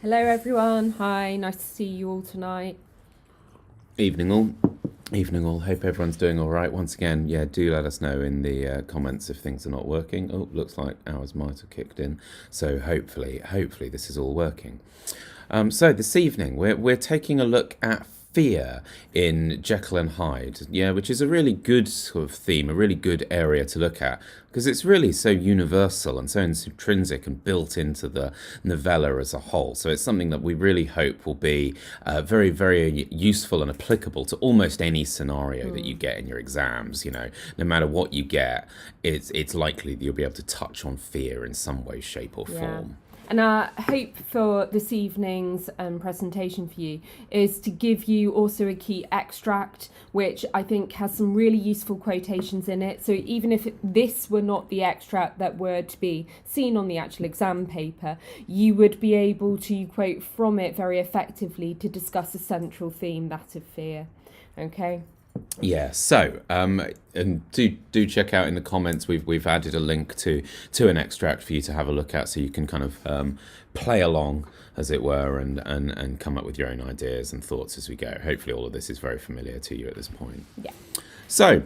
Hello everyone, hi, nice to see you all tonight. Evening all. Evening all. Hope everyone's doing all right. Once again, yeah, do let us know in the comments if things are not working. Oh, looks like ours might have kicked in. So hopefully this is all working. So this evening we're taking a look at fear in Jekyll and Hyde, yeah, which is a really good sort of theme, a really good area to look at because it's really so universal and so intrinsic and built into the novella as a whole. So it's something that we really hope will be very, very useful and applicable to almost any scenario that you get in your exams. You know, no matter what you get, it's likely that you'll be able to touch on fear in some way, shape, or form. And our hope for this evening's presentation for you is to give you also a key extract, which I think has some really useful quotations in it. So even if this were not the extract that were to be seen on the actual exam paper, you would be able to quote from it very effectively to discuss a central theme, that of fear. Okay. Yeah, so and do check out in the comments. We've added a link to an extract for you to have a look at, so you can kind of play along, as it were, and come up with your own ideas and thoughts as we go. Hopefully, all of this is very familiar to you at this point. Yeah. So.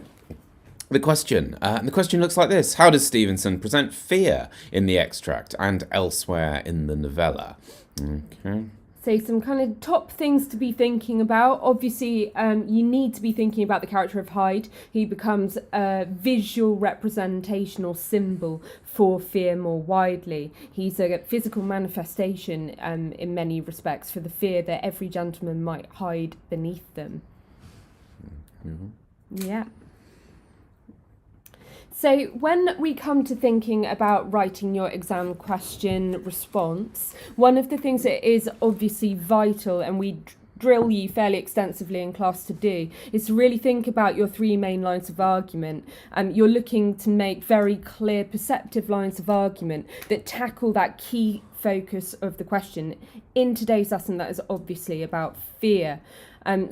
The question looks like this: how does Stevenson present fear in the extract and elsewhere in the novella? Okay. So some kind of top things to be thinking about. Obviously, you need to be thinking about the character of Hyde. He becomes a visual representation or symbol for fear more widely. He's a physical manifestation in many respects for the fear that every gentleman might hide beneath them. Mm-hmm. Yeah. So when we come to thinking about writing your exam question response, one of the things that is obviously vital, and we drill you fairly extensively in class to do, is to really think about your three main lines of argument. You're looking to make very clear, perceptive lines of argument that tackle that key focus of the question. In today's lesson, that is obviously about fear.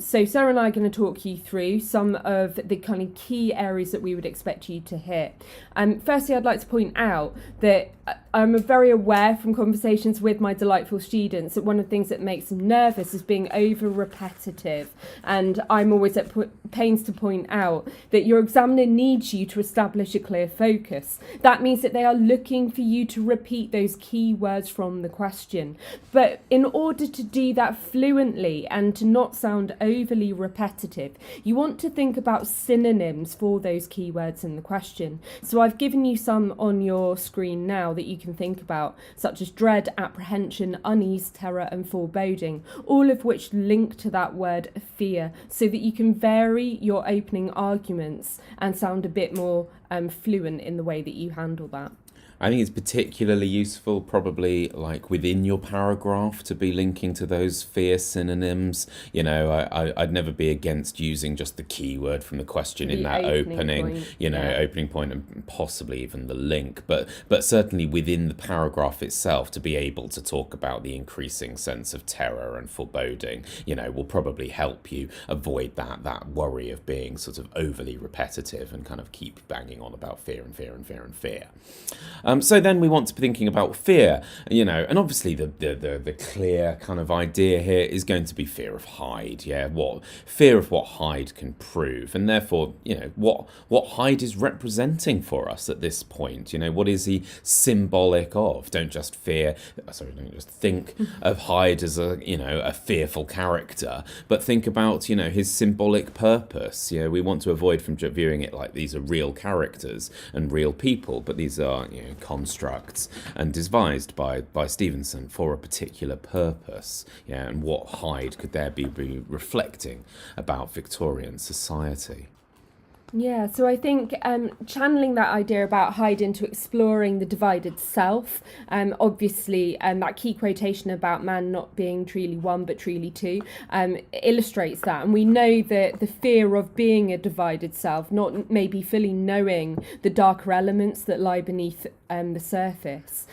So Sarah and I are going to talk you through some of the kind of key areas that we would expect you to hit. Firstly, I'd like to point out that I'm very aware from conversations with my delightful students that one of the things that makes them nervous is being over repetitive. And I'm always at pains to point out that your examiner needs you to establish a clear focus. That means that they are looking for you to repeat those key words from the question. But in order to do that fluently and to not sound overly repetitive, you want to think about synonyms for those keywords in the question. So I've given you some on your screen now that you can think about, such as dread, apprehension, unease, terror, and foreboding, all of which link to that word fear, so that you can vary your opening arguments and sound a bit more fluent in the way that you handle that. I think it's particularly useful probably like within your paragraph to be linking to those fear synonyms. You know, I'd never be against using just the keyword from the question in that opening point and possibly even the link. But certainly within the paragraph itself, to be able to talk about the increasing sense of terror and foreboding, you know, will probably help you avoid that worry of being sort of overly repetitive and kind of keep banging on about fear and fear and fear and fear. So then we want to be thinking about fear, you know, and obviously the clear kind of idea here is going to be fear of Hyde, fear of what Hyde can prove, and therefore, you know, what Hyde is representing for us at this point. You know, what is he symbolic of? Don't just think of Hyde as a fearful character, but think about, you know, his symbolic purpose. You know, we want to avoid from viewing it like these are real characters and real people, but these are, you know, constructs and devised by Stevenson for a particular purpose. Yeah, and what Hyde could there be reflecting about Victorian society? Yeah, so I think channeling that idea about Hyde into exploring the divided self, obviously that key quotation about man not being truly one but truly two, illustrates that. And we know that the fear of being a divided self, not maybe fully knowing the darker elements that lie beneath the surface,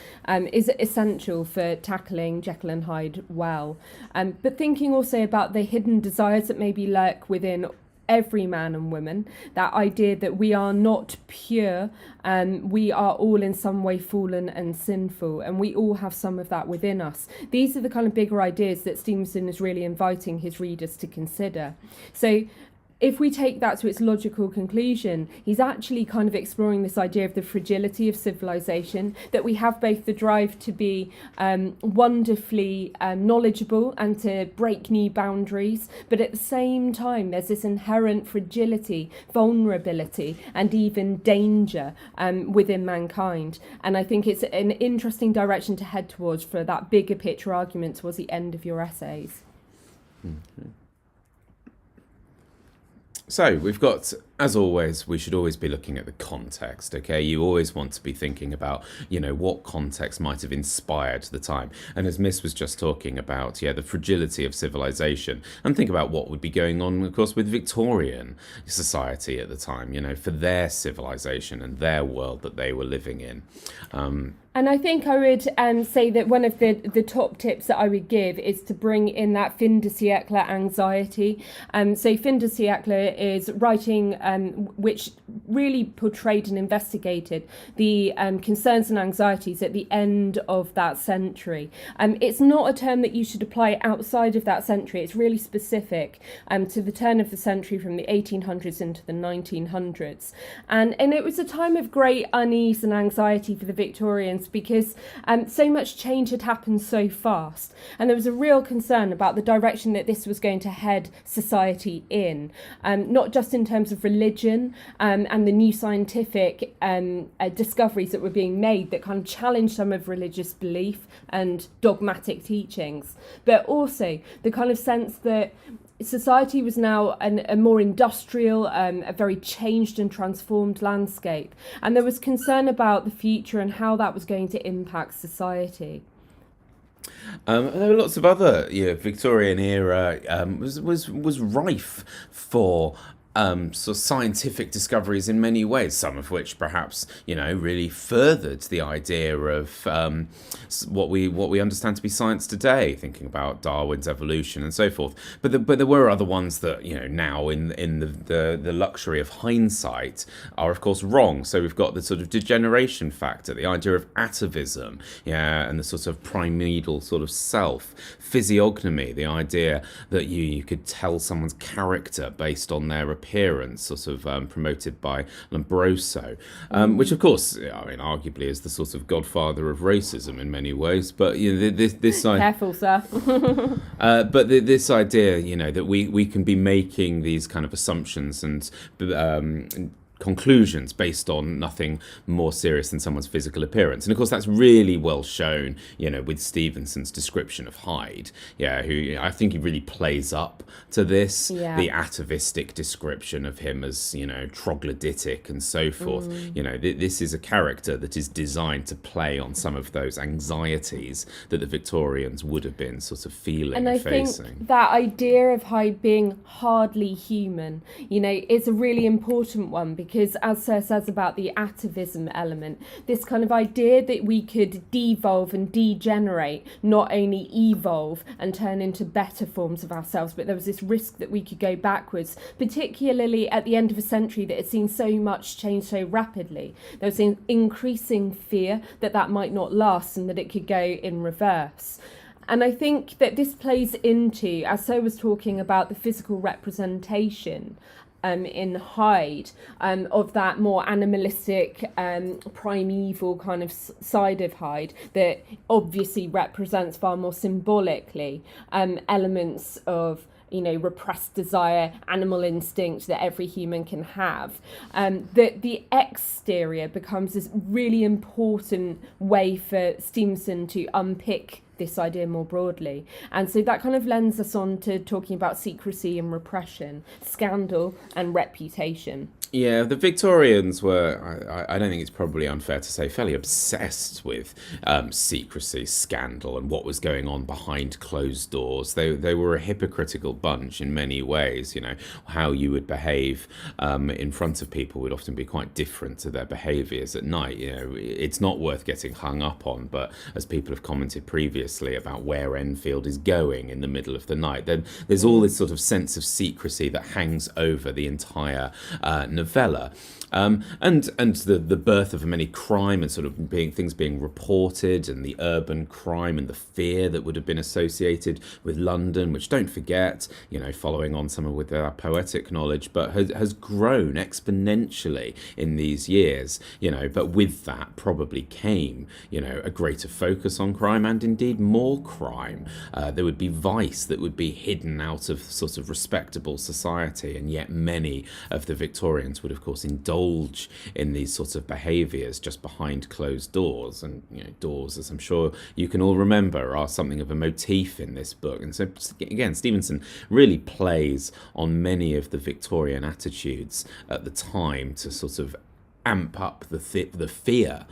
is essential for tackling Jekyll and Hyde well. But thinking also about the hidden desires that maybe lurk within every man and woman, that idea that we are not pure, we are all in some way fallen and sinful, and we all have some of that within us. These are the kind of bigger ideas that Stevenson is really inviting his readers to consider. So if we take that to its logical conclusion, he's actually kind of exploring this idea of the fragility of civilization, that we have both the drive to be wonderfully knowledgeable and to break new boundaries, but at the same time there's this inherent fragility, vulnerability, and even danger within mankind. And I think it's an interesting direction to head towards for that bigger picture argument towards the end of your essays. Mm-hmm. So we've got, as always, we should always be looking at the context, okay? You always want to be thinking about, what context might have inspired the time. And as Miss was just talking about, the fragility of civilization, and think about what would be going on, of course, with Victorian society at the time, for their civilization and their world that they were living in. And I think I would say that one of the top tips that I would give is to bring in that fin de siècle anxiety. So fin de siècle is writing which really portrayed and investigated the concerns and anxieties at the end of that century. It's not a term that you should apply outside of that century. It's really specific to the turn of the century, from the 1800s into the 1900s. And it was a time of great unease and anxiety for the Victorians, because so much change had happened so fast, and there was a real concern about the direction that this was going to head society in, not just in terms of religion and the new scientific discoveries that were being made that kind of challenged some of religious belief and dogmatic teachings, but also the kind of sense that society was now a more industrial, a very changed and transformed landscape. And there was concern about the future and how that was going to impact society. There were lots of other, Victorian era was rife for sort of scientific discoveries in many ways, some of which perhaps really furthered the idea of what we understand to be science today, thinking about Darwin's evolution and so forth. But there were other ones that now in the luxury of hindsight are of course wrong. So we've got the sort of degeneration factor, the idea of atavism, and the sort of primeval sort of self, physiognomy, the idea that you could tell someone's character based on their appearance, sort of promoted by Lombroso, which of course, arguably is the sort of godfather of racism in many ways. But this careful, sir. But this idea, that we can be making these kind of assumptions and conclusions based on nothing more serious than someone's physical appearance. And of course that's really well shown, with Stevenson's description of Hyde, who I think he really plays up to this, the atavistic description of him as, troglodytic and so forth. This is a character that is designed to play on some of those anxieties that the Victorians would have been sort of feeling and facing. Think that idea of Hyde being hardly human, is a really important one, because as Sir says about the atavism element, this kind of idea that we could devolve and degenerate, not only evolve and turn into better forms of ourselves, but there was this risk that we could go backwards, particularly at the end of a century that had seen so much change so rapidly. There was an increasing fear that that might not last and that it could go in reverse. And I think that this plays into, as Sir was talking about, the physical representation in Hyde, of that more animalistic, primeval kind of side of Hyde that obviously represents far more symbolically elements of repressed desire, animal instinct that every human can have. That the exterior becomes this really important way for Stevenson to unpick this idea more broadly. And so that kind of lends us on to talking about secrecy and repression, scandal and reputation. Yeah, the Victorians were, I don't think it's probably unfair to say, fairly obsessed with secrecy, scandal, and what was going on behind closed doors. They were a hypocritical bunch in many ways. How you would behave in front of people would often be quite different to their behaviours at night. It's not worth getting hung up on, but as people have commented previously about where Enfield is going in the middle of the night, then there's all this sort of sense of secrecy that hangs over the entire novella. And the birth of many crime and sort of things being reported, and the urban crime and the fear that would have been associated with London, which, don't forget, following on some of with our poetic knowledge, but has grown exponentially in these years. But with that probably came a greater focus on crime, and indeed more crime. There would be vice that would be hidden out of sort of respectable society, and yet many of the Victorians would, of course, indulge in these sorts of behaviours just behind closed doors. And doors, as I'm sure you can all remember, are something of a motif in this book. And so again, Stevenson really plays on many of the Victorian attitudes at the time to sort of amp up the fear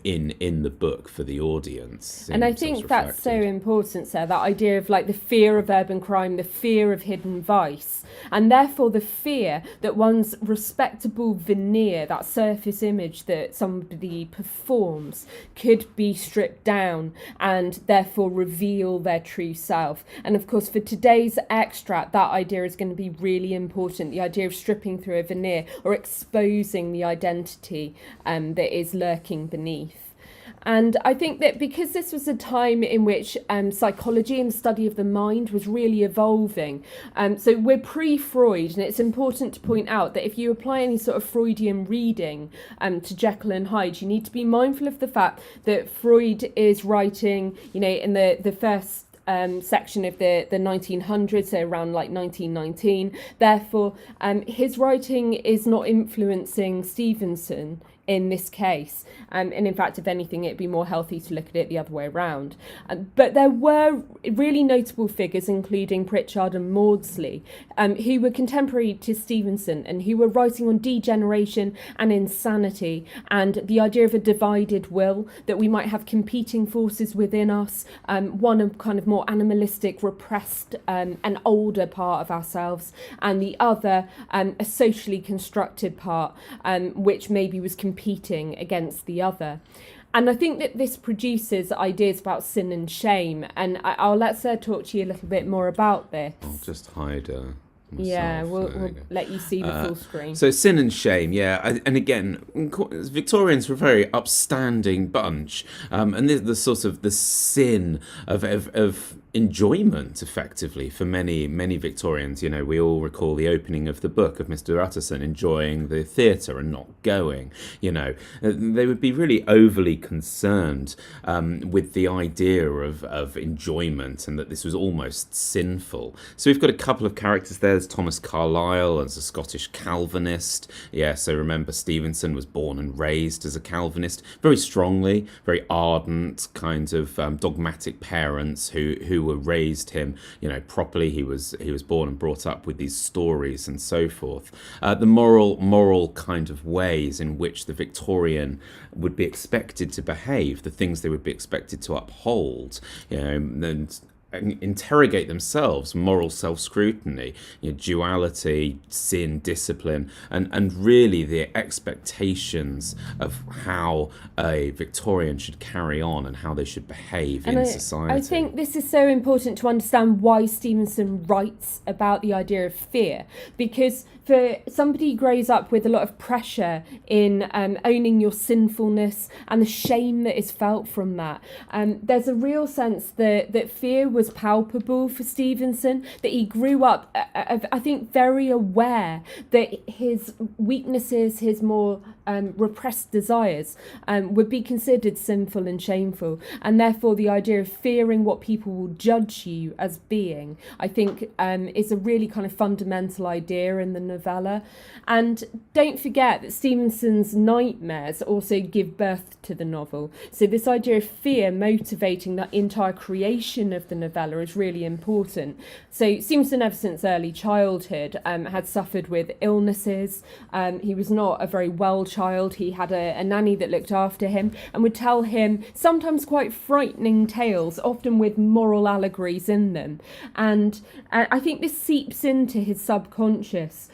in the book for the audience. And I think that's so important, Sarah, that idea of like the fear of urban crime, the fear of hidden vice, and therefore the fear that one's respectable veneer, that surface image that somebody performs, could be stripped down and therefore reveal their true self. And of course, for today's extract, that idea is going to be really important, the idea of stripping through a veneer or exposing the identity that is lurking beneath. And I think that because this was a time in which psychology and study of the mind was really evolving, so we're pre-Freud, and it's important to point out that if you apply any sort of Freudian reading to Jekyll and Hyde, you need to be mindful of the fact that Freud is writing, in the first section of the 1900s, so around like 1919. Therefore, his writing is not influencing Stevenson in this case. And in fact, if anything, it'd be more healthy to look at it the other way around. But there were really notable figures, including Pritchard and Maudsley, who were contemporary to Stevenson and who were writing on degeneration and insanity and the idea of a divided will, that we might have competing forces within us, one a kind of more animalistic, repressed, and older part of ourselves, and the other a socially constructed part, which maybe was competing against the other. And I think that this produces ideas about sin and shame, and I'll let Sir talk to you a little bit more about this. I'll just hide myself. Yeah, we'll let you see the full screen. So sin and shame, yeah. And again, Victorians were a very upstanding bunch, and the sort of the sin of enjoyment, effectively, for many Victorians. We all recall the opening of the book of Mr. Utterson enjoying the theatre and not going. They would be really overly concerned with the idea of enjoyment, and that this was almost sinful. So we've got a couple of characters there. There's Thomas Carlyle as a Scottish Calvinist. Yeah, so remember, Stevenson was born and raised as a Calvinist, very strongly, very ardent, kind of dogmatic parents who were raised him, properly. He was born and brought up with these stories and so forth. The moral kind of ways in which the Victorian would be expected to behave, the things they would be expected to uphold, and interrogate themselves, moral self-scrutiny, duality, sin, discipline, and really the expectations of how a Victorian should carry on and how they should behave in society. I think this is so important to understand why Stevenson writes about the idea of fear, because for somebody who grows up with a lot of pressure in owning your sinfulness and the shame that is felt from that, there's a real sense that fear was palpable for Stevenson, that he grew up, I think, very aware that his weaknesses, his more repressed desires would be considered sinful and shameful, and therefore the idea of fearing what people will judge you as being, I think, is a really kind of fundamental idea in the novella. And don't forget that Stevenson's nightmares also give birth to the novel. So this idea of fear motivating the entire creation of the novella is really important. So Stevenson, ever since early childhood, had suffered with illnesses. He was not a very well child. He had a nanny that looked after him and would tell him sometimes quite frightening tales, often with moral allegories in them. And I think this seeps into his subconscious.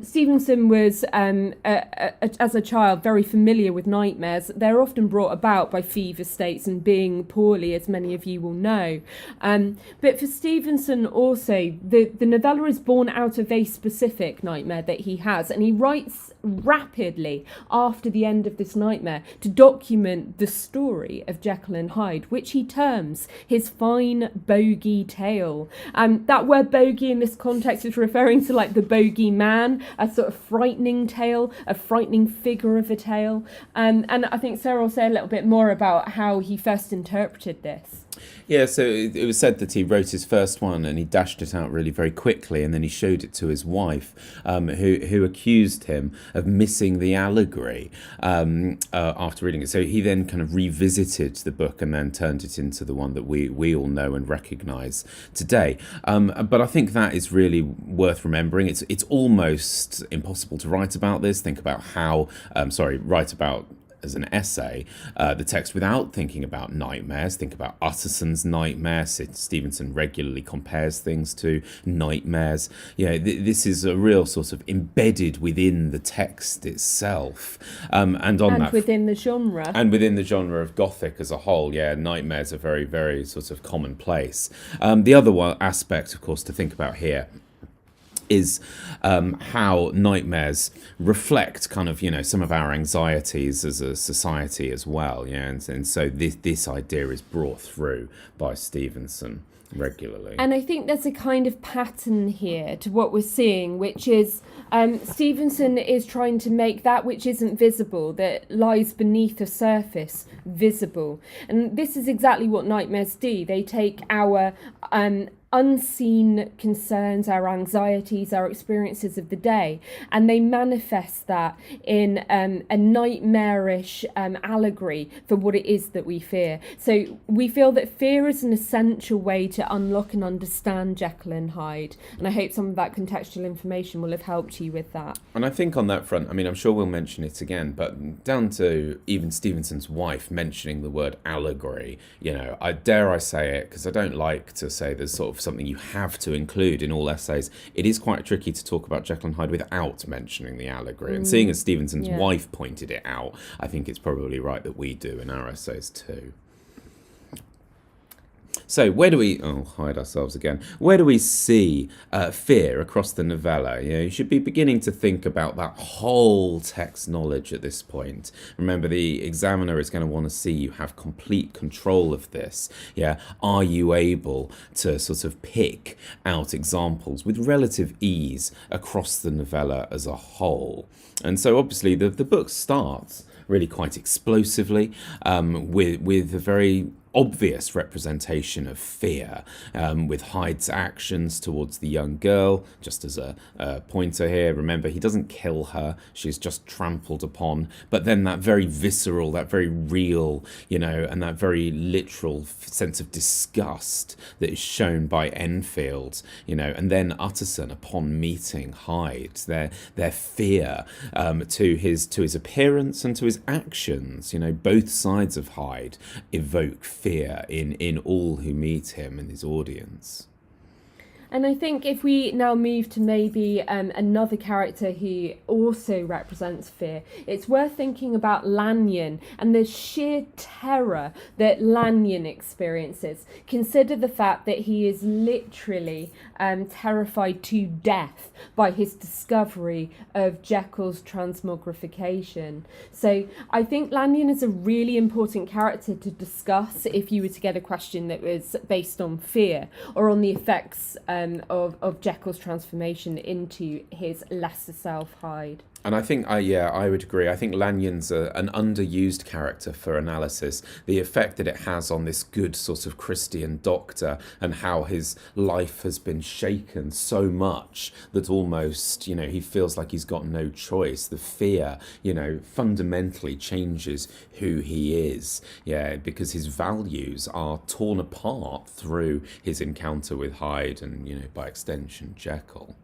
Stevenson was, as a child, very familiar with nightmares. They're often brought about by fever states and being poorly, as many of you will know. But for Stevenson also, the novella is born out of a specific nightmare that he has, and he writes rapidly after the end of this nightmare to document the story of Jekyll and Hyde, which he terms his fine bogey tale. That word bogey in this context is referring to like the bogey man, a sort of frightening tale, a frightening figure of a tale. And I think Sarah will say a little bit more about how he first interpreted this. Yeah, so it was said that he wrote his first one and he dashed it out really very quickly, and then he showed it to his wife, who accused him of missing the allegory after reading it. So he then kind of revisited the book and then turned it into the one that we all know and recognise today. But I think that is really worth remembering. It's almost impossible to write about this. Think about how, write about as an essay, the text without thinking about nightmares. Think about Utterson's nightmare. Stevenson regularly compares things to nightmares. This is a real sort of embedded within the text itself, and within the genre. And within the genre of Gothic as a whole, nightmares are very, very sort of commonplace. The other one aspect, of course, to think about here is how nightmares reflect kind of, some of our anxieties as a society as well. And so this idea is brought through by Stevenson regularly. And I think there's a kind of pattern here to what we're seeing, which is Stevenson is trying to make that which isn't visible, that lies beneath the surface, visible. And this is exactly what nightmares do. They take our unseen concerns, our anxieties, our experiences of the day, and they manifest that in a nightmarish allegory for what it is that we fear. So we feel that fear is an essential way to unlock and understand Jekyll and Hyde, and I hope some of that contextual information will have helped you with that. And I think on that front, I'm sure we'll mention it again, but down to even Stevenson's wife mentioning the word allegory, I say it because I don't like to say there's sort of something you have to include in all essays. It is quite tricky to talk about Jekyll and Hyde without mentioning the allegory. And seeing as Stevenson's wife pointed it out, I think it's probably right that we do in our essays too. So where do we hide ourselves again? Where do we see fear across the novella? You should be beginning to think about that whole text knowledge at this point. Remember, the examiner is going to want to see you have complete control of this. Are you able to sort of pick out examples with relative ease across the novella as a whole? And so obviously the book starts really quite explosively with a very obvious representation of fear, with Hyde's actions towards the young girl. Just as a pointer here, remember, he doesn't kill her, she's just trampled upon, but then that very visceral, that very real, and that very literal sense of disgust that is shown by Enfield, and then Utterson upon meeting Hyde, their fear to his appearance and to his actions. Both sides of Hyde evoke fear in all who meet him and his audience. And I think if we now move to maybe another character who also represents fear, it's worth thinking about Lanyon and the sheer terror that Lanyon experiences. Consider the fact that he is literally terrified to death by his discovery of Jekyll's transmogrification. So I think Lanyon is a really important character to discuss if you were to get a question that was based on fear or on the effects of Jekyll's transformation into his lesser self, Hyde. And I think, I would agree. I think Lanyon's an underused character for analysis. The effect that it has on this good sort of Christian doctor and how his life has been shaken so much that almost, he feels like he's got no choice. The fear, fundamentally changes who he is. Yeah, because his values are torn apart through his encounter with Hyde and, by extension, Jekyll.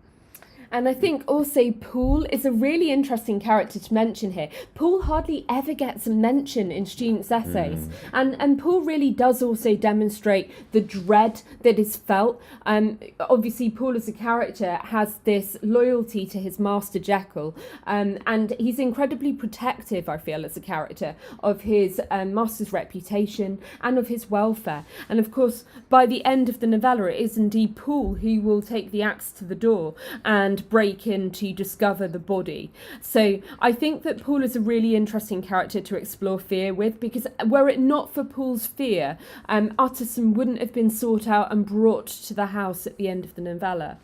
And I think also Poole is a really interesting character to mention here. Poole hardly ever gets a mention in students' essays. And Poole really does also demonstrate the dread that is felt. Obviously, Poole as a character has this loyalty to his master Jekyll. And he's incredibly protective, I feel, as a character, of his master's reputation and of his welfare. And of course, by the end of the novella, it is indeed Poole who will take the axe to the door and break in to discover the body. So I think that Poole is a really interesting character to explore fear with, because were it not for Poole's fear, Utterson wouldn't have been sought out and brought to the house at the end of the novella.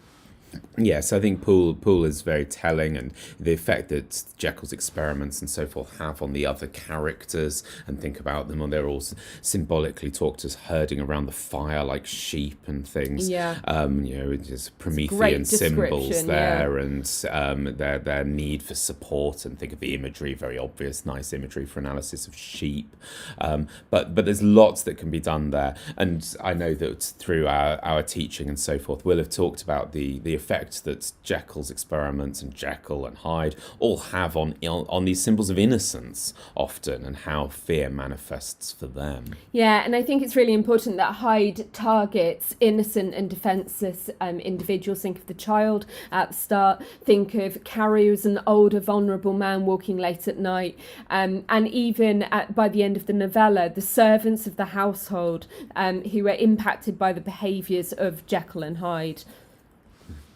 Yes, I think Poole is very telling, and the effect that Jekyll's experiments and so forth have on the other characters, and think about them, and they're all symbolically talked as herding around the fire like sheep and things. Yeah. Just Promethean symbols there, yeah. And their need for support, and think of the imagery, very obvious, nice imagery for analysis of sheep. But there's lots that can be done there, and I know that through our teaching and so forth, we'll have talked about the effect that Jekyll's experiments and Jekyll and Hyde all have on these symbols of innocence often, and how fear manifests for them. Yeah, and I think it's really important that Hyde targets innocent and defenceless individuals. Think of the child at the start, think of Carew as an older, vulnerable man walking late at night, and even by the end of the novella, the servants of the household who were impacted by the behaviours of Jekyll and Hyde.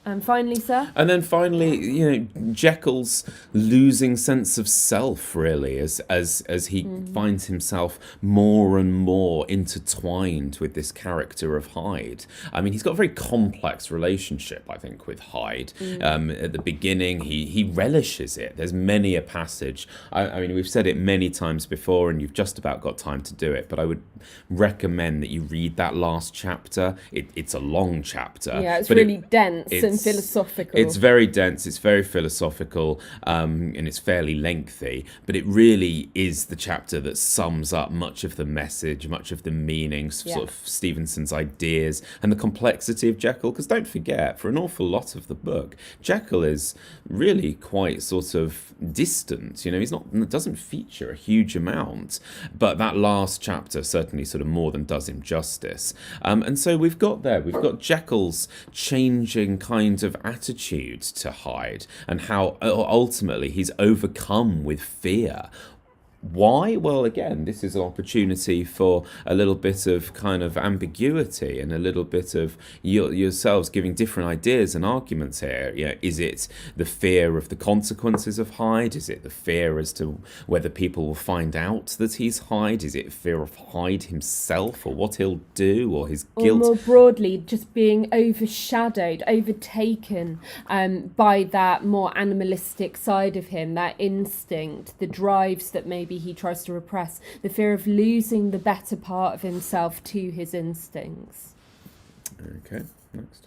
And finally, sir? And then finally, Jekyll's losing sense of self, really, as he finds himself more and more intertwined with this character of Hyde. I mean, he's got a very complex relationship, I think, with Hyde. At the beginning, he relishes it. There's many a passage. I mean, we've said it many times before, and you've just about got time to do it, but I would recommend that you read that last chapter. It's a long chapter. Yeah, it's really dense and philosophical. It's very dense, it's very philosophical, and it's fairly lengthy, but it really is the chapter that sums up much of the message, much of the meaning, sort of Stevenson's ideas, and the complexity of Jekyll. Because don't forget, for an awful lot of the book, Jekyll is really quite sort of distant. He's doesn't feature a huge amount, but that last chapter certainly sort of more than does him justice. And so we've got Jekyll's changing kind of attitude to Hyde, and how ultimately he's overcome with fear. Why? Well, again, this is an opportunity for a little bit of kind of ambiguity and a little bit of yourselves giving different ideas and arguments here. Is it the fear of the consequences of Hyde? Is it the fear as to whether people will find out that he's Hyde? Is it fear of Hyde himself, or what he'll do, or his guilt? Or more broadly, just being overshadowed, overtaken by that more animalistic side of him, that instinct, the drives that maybe he tries to repress, the fear of losing the better part of himself to his instincts. Okay, next.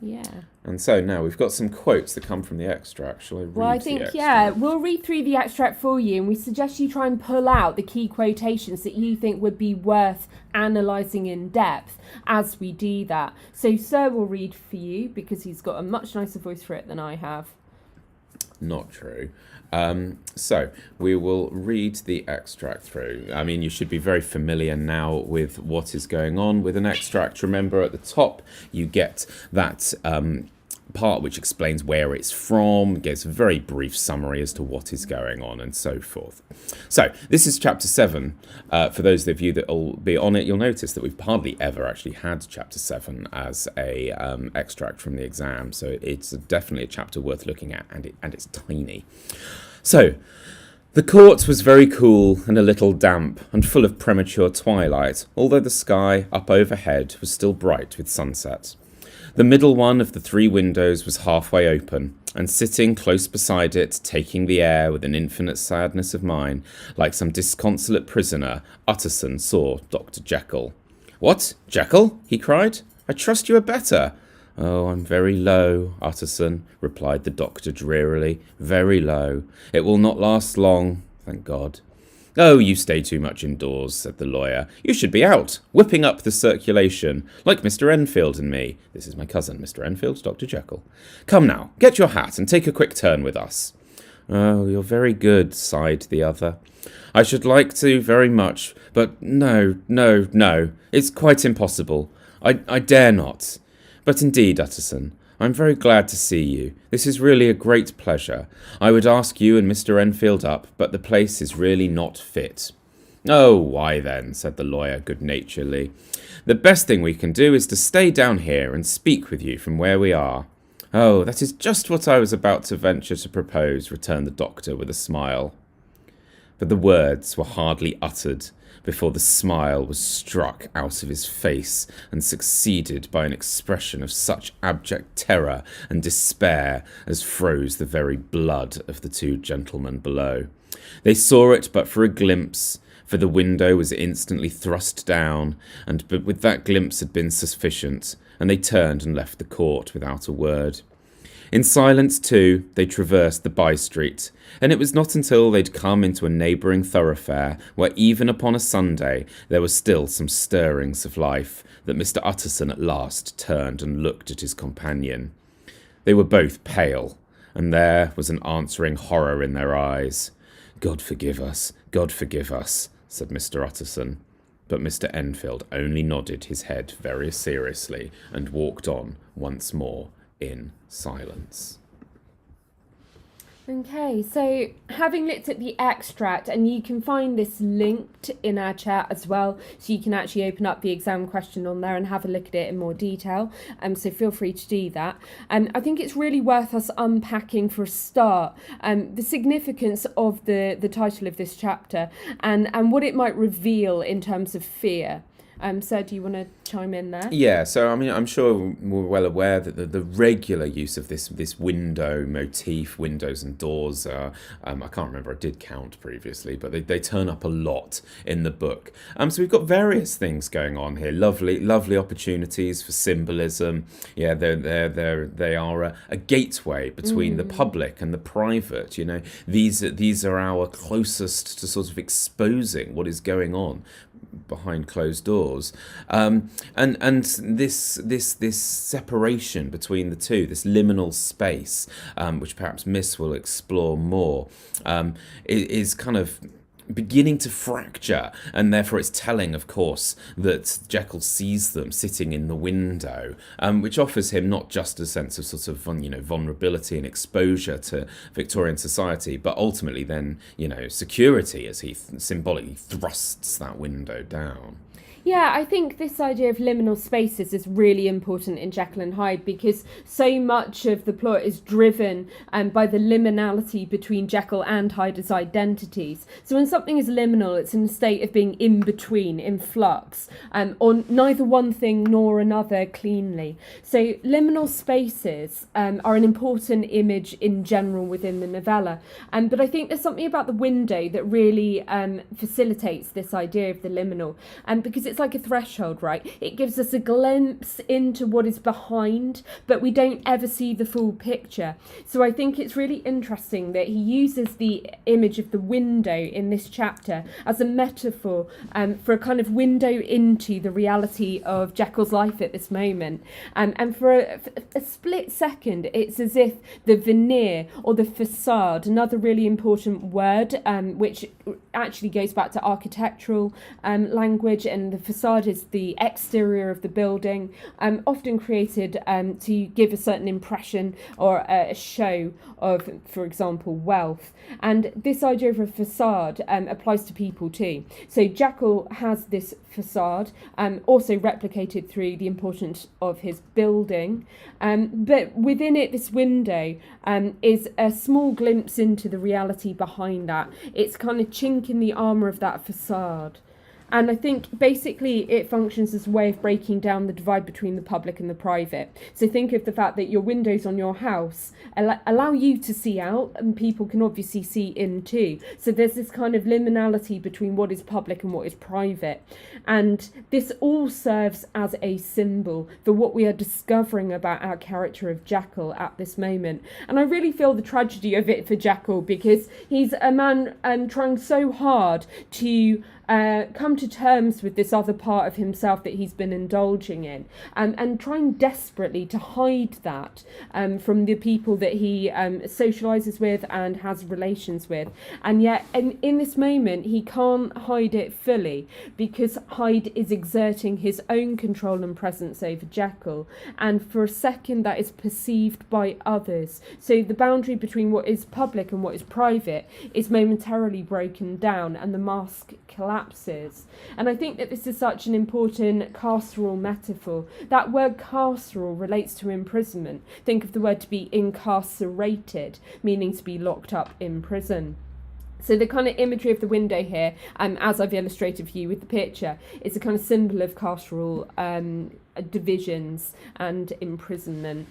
Yeah. And so now we've got some quotes that come from the extract. Shall I read the extract? We'll read through the extract for you, and we suggest you try and pull out the key quotations that you think would be worth analysing in depth as we do that. So Sir will read for you, because he's got a much nicer voice for it than I have. Not true. So we will read the extract through. I mean, you should be very familiar now with what is going on with an extract. Remember, at the top you get that part which explains where it's from, gives a very brief summary as to what is going on, and so forth. So this is chapter 7. For those of you that will be on it, you'll notice that we've hardly ever actually had chapter 7 as a extract from the exam, so it's definitely a chapter worth looking at, and it's tiny. So, the court was very cool and a little damp, and full of premature twilight, although the sky up overhead was still bright with sunset. The middle one of the 3 windows was halfway open, And sitting close beside it, taking the air with an infinite sadness of mind, like some disconsolate prisoner, Utterson saw Dr. Jekyll. "What, Jekyll?" he cried. "I trust you are better." "Oh, I'm very low, Utterson," replied the doctor drearily. "Very low. It will not last long, thank God." "Oh, you stay too much indoors," said the lawyer. "You should be out, whipping up the circulation, like Mr. Enfield and me. This is my cousin, Mr. Enfield, Dr. Jekyll. Come now, get your hat and take a quick turn with us." "Oh, you're very good," sighed the other. "I should like to very much, but no, it's quite impossible. I dare not. But indeed, Utterson, I'm very glad to see you. This is really a great pleasure. I would ask you and Mr. Enfield up, but the place is really not fit." "Oh, why then," said the lawyer good-naturedly. "The best thing we can do is to stay down here and speak with you from where we are." "Oh, that is just what I was about to venture to propose," returned the doctor with a smile. But the words were hardly uttered before the smile was struck out of his face and succeeded by an expression of such abject terror and despair as froze the very blood of the two gentlemen below. They saw it but for a glimpse, for the window was instantly thrust down, but with that glimpse had been sufficient, and they turned and left the court without a word. In silence, too, they traversed the by-street, and it was not until they'd come into a neighbouring thoroughfare, where even upon a Sunday there were still some stirrings of life, that Mr. Utterson at last turned and looked at his companion. They were both pale, and there was an answering horror in their eyes. God forgive us," said Mr. Utterson. But Mr. Enfield only nodded his head very seriously and walked on once more in silence. Okay, so having looked at the extract, and you can find this linked in our chat as well, so you can actually open up the exam question on there and have a look at it in more detail, so feel free to do that. I think it's really worth us unpacking for a start the significance of the title of this chapter and what it might reveal in terms of fear. Sir, do you want to chime in there? Yeah, so I mean, I'm sure we're well aware that the regular use of this window motif, windows and doors, I can't remember, I did count previously, but they turn up a lot in the book. So we've got various things going on here, lovely opportunities for symbolism. Yeah, they are a gateway between the public and the private. You know, these are our closest to sort of exposing what is going on behind closed doors, and this separation between the two, this liminal space, which perhaps Miss will explore more, is kind of beginning to fracture, and therefore it's telling, of course, that Jekyll sees them sitting in the window, which offers him not just a sense of sort of vulnerability and exposure to Victorian society, but ultimately then security as he symbolically thrusts that window down. Yeah, I think this idea of liminal spaces is really important in Jekyll and Hyde, because so much of the plot is driven by the liminality between Jekyll and Hyde as identities. So when something is liminal, it's in a state of being in between, in flux, on neither one thing nor another cleanly. So liminal spaces are an important image in general within the novella. But I think there's something about the window that really facilitates this idea of the liminal, because it's like a threshold, right? It gives us a glimpse into what is behind, but we don't ever see the full picture. So I think it's really interesting that he uses the image of the window in this chapter as a metaphor for a kind of window into the reality of Jekyll's life at this moment. And for a split second, it's as if the veneer or the facade, another really important word, which actually goes back to architectural language, and the facade is the exterior of the building, often created to give a certain impression or a show of, for example, wealth. And this idea of a facade applies to people too. So Jekyll has this facade, also replicated through the importance of his building, but within it, this window is a small glimpse into the reality behind that. It's kind of chink in the armour of that facade. And I think basically it functions as a way of breaking down the divide between the public and the private. So think of the fact that your windows on your house allow you to see out, and people can obviously see in too. So there's this kind of liminality between what is public and what is private. And this all serves as a symbol for what we are discovering about our character of Jekyll at this moment. And I really feel the tragedy of it for Jekyll, because he's a man trying so hard to come to terms with this other part of himself that he's been indulging in, and trying desperately to hide that from the people that he socialises with and has relations with. And yet in this moment he can't hide it fully, because Hyde is exerting his own control and presence over Jekyll, and for a second that is perceived by others. So the boundary between what is public and what is private is momentarily broken down, and the mask collapses. And I think that this is such an important carceral metaphor. That word carceral relates to imprisonment. Think of the word to be incarcerated, meaning to be locked up in prison. So the kind of imagery of the window here, as I've illustrated for you with the picture, is a kind of symbol of carceral divisions and imprisonment.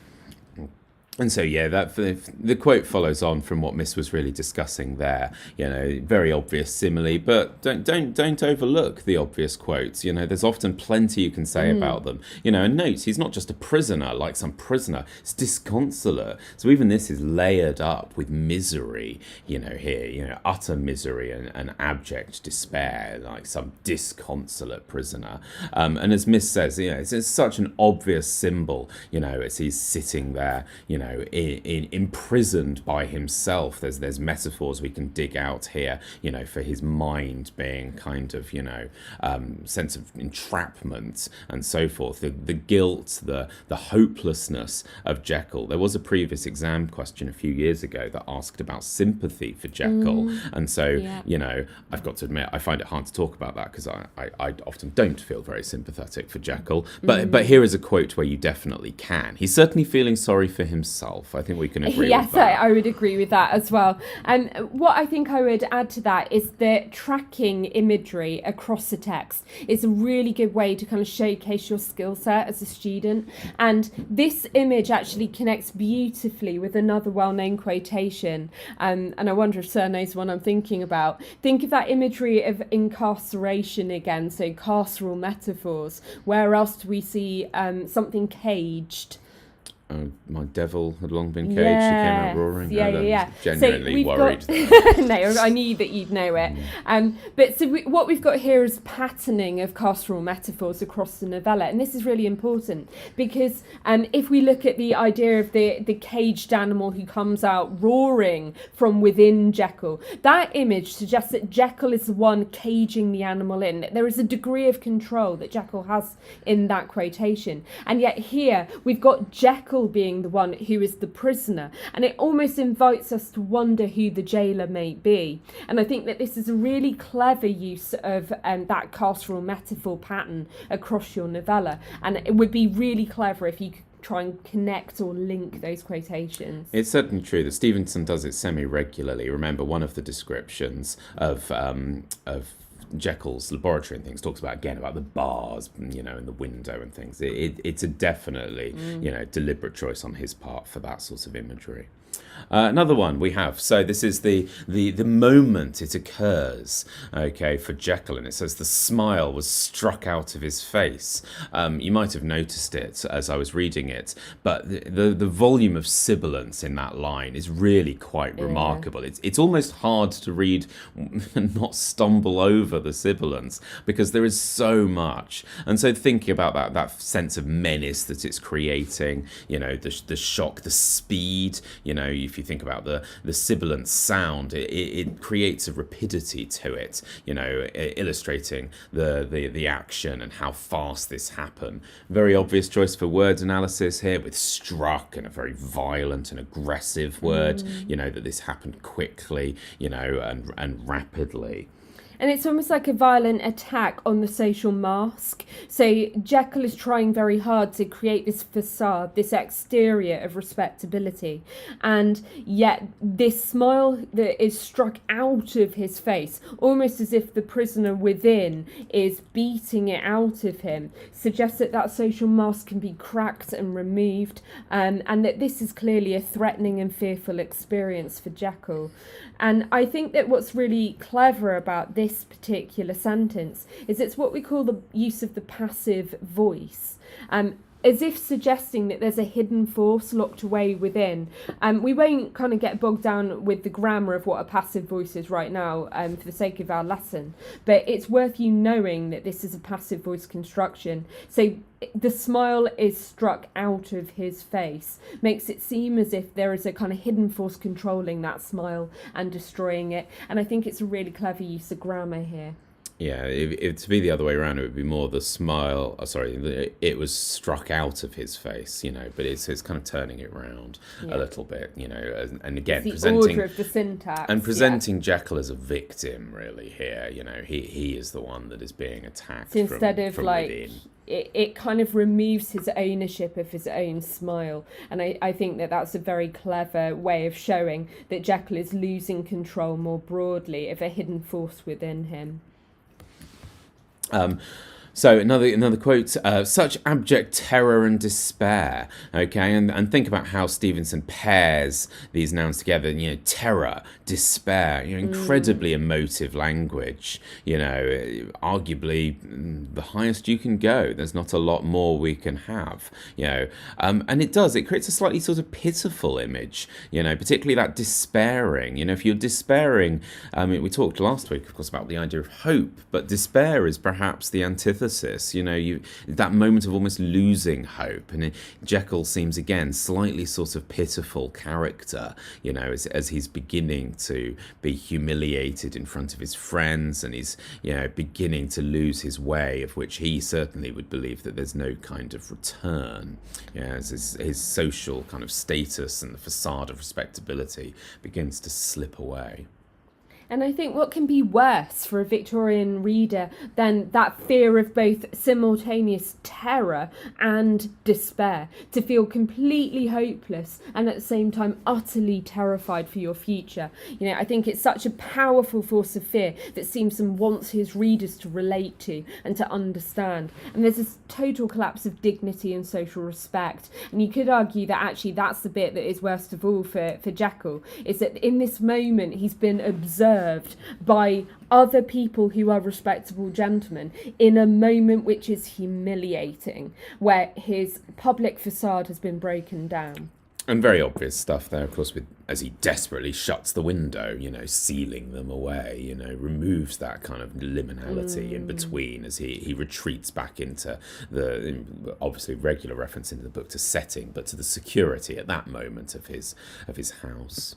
And so, yeah, that the quote follows on from what Miss was really discussing there. You know, very obvious simile, but don't overlook the obvious quotes. You know, there's often plenty you can say about them. You know, and note, he's not just a prisoner like some prisoner. It's disconsolate. So even this is layered up with misery. You know, here, you know, utter misery and abject despair, like some disconsolate prisoner. And as Miss says, you know, it's such an obvious symbol. You know, as he's sitting there, you know, imprisoned by himself. There's metaphors we can dig out here, you know, for his mind being kind of, you know, sense of entrapment and so forth. The guilt, the hopelessness of Jekyll. There was a previous exam question a few years ago that asked about sympathy for Jekyll, and so you know, I've got to admit I find it hard to talk about that because I often don't feel very sympathetic for Jekyll. But here is a quote where you definitely can. He's certainly feeling sorry for himself. I think we can agree with that. Yes, I would agree with that as well. And what I think I would add to that is the tracking imagery across the text is a really good way to kind of showcase your skill set as a student. And this image actually connects beautifully with another well-known quotation. And I wonder if Sir knows what I'm thinking about. Think of that imagery of incarceration again, so carceral metaphors. Where else do we see something caged? My devil had long been caged. She came out roaring. Yeah. Genuinely worried. No, I knew that you'd know it. But so what we've got here is patterning of carceral metaphors across the novella, and this is really important because if we look at the idea of the caged animal who comes out roaring from within Jekyll, that image suggests that Jekyll is the one caging the animal in. There is a degree of control that Jekyll has in that quotation, and yet here we've got Jekyll being the one who is the prisoner, and it almost invites us to wonder who the jailer may be. And I think that this is a really clever use of that carceral metaphor pattern across your novella, and it would be really clever if you could try and connect or link those quotations. It's certainly true that Stevenson does it semi-regularly. Remember, one of the descriptions of Jekyll's laboratory and things talks about the bars, you know, and the window and things. It's a definitely, you know, deliberate choice on his part for that sort of imagery. Another one we have. So this is the moment it occurs, okay, for Jekyll, and it says the smile was struck out of his face. You might have noticed it as I was reading it, but the volume of sibilance in that line is really quite remarkable. It's almost hard to read and not stumble over the sibilance because there is so much. And so thinking about that sense of menace that it's creating, you know, the shock, the speed, you know, if you think about the sibilant sound, it creates a rapidity to it, you know, illustrating the action and how fast this happened. Very obvious choice for word analysis here with struck, and a very violent and aggressive word, you know, that this happened quickly, you know, and rapidly. And it's almost like a violent attack on the social mask. So Jekyll is trying very hard to create this facade, this exterior of respectability. And yet this smile that is struck out of his face, almost as if the prisoner within is beating it out of him, suggests that that social mask can be cracked and removed, and that this is clearly a threatening and fearful experience for Jekyll. And I think that what's really clever about this particular sentence is it's what we call the use of the passive voice. As if suggesting that there's a hidden force locked away within. We won't kind of get bogged down with the grammar of what a passive voice is right now for the sake of our lesson, but it's worth you knowing that this is a passive voice construction. So the smile is struck out of his face, makes it seem as if there is a kind of hidden force controlling that smile and destroying it. And I think it's a really clever use of grammar here. Yeah, if to be the other way around, it would be more the smile. It was struck out of his face, but it's kind of turning it round a little bit, and again it's the presenting order of the syntax and presenting Jekyll as a victim, really here. He is the one that is being attacked. So instead from within. It kind of removes his ownership of his own smile. And I think that that's a very clever way of showing that Jekyll is losing control more broadly of a hidden force within him. So another quote, such abject terror and despair, okay, and think about how Stevenson pairs these nouns together, terror, despair, incredibly emotive language, arguably the highest you can go. There's not a lot more we can have, and it creates a slightly sort of pitiful image, particularly that despairing, if you're despairing, we talked last week, of course, about the idea of hope, but despair is perhaps the antithesis. That moment of almost losing hope, and Jekyll seems again slightly sort of pitiful character, as he's beginning to be humiliated in front of his friends, and he's beginning to lose his way, of which he certainly would believe that there's no kind of return, as his social kind of status and the facade of respectability begins to slip away. And I think what can be worse for a Victorian reader than that fear of both simultaneous terror and despair, to feel completely hopeless and at the same time utterly terrified for your future. I think it's such a powerful force of fear that Stevenson wants his readers to relate to and to understand. And there's this total collapse of dignity and social respect. And you could argue that actually that's the bit that is worst of all for Jekyll, is that in this moment he's been observed by other people who are respectable gentlemen in a moment which is humiliating, where his public facade has been broken down. And very obvious stuff there, of course, as he desperately shuts the window, sealing them away, removes that kind of liminality in between as he retreats back into the, obviously regular reference in the book to setting, but to the security at that moment of his house.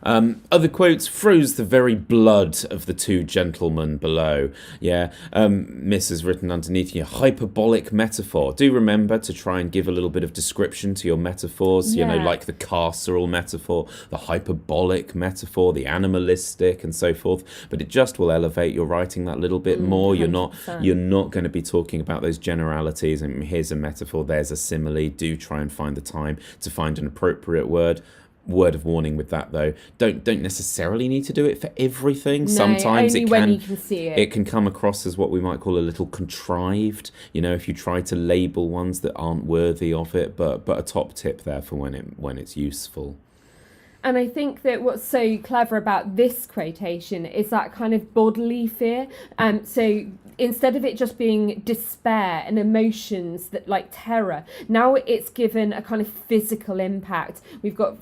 Other quotes, froze the very blood of the two gentlemen below. Miss has written underneath here, hyperbolic metaphor. Do remember to try and give a little bit of description to your metaphors, like the carceral metaphor, the hyperbolic metaphor, the animalistic and so forth, but it just will elevate your writing that little bit more. 100%. You're not going to be talking about those generalities, and here's a metaphor, there's a simile. Do try and find the time to find an appropriate word. Word of warning with that, though, don't necessarily need to do it for everything. No, sometimes only when you can see it. It can come across as what we might call a little contrived, if you try to label ones that aren't worthy of it, but a top tip there for when it's useful. And I think that what's so clever about this quotation is that kind of bodily fear. So instead of it just being despair and emotions that like terror, now it's given a kind of physical impact. We've got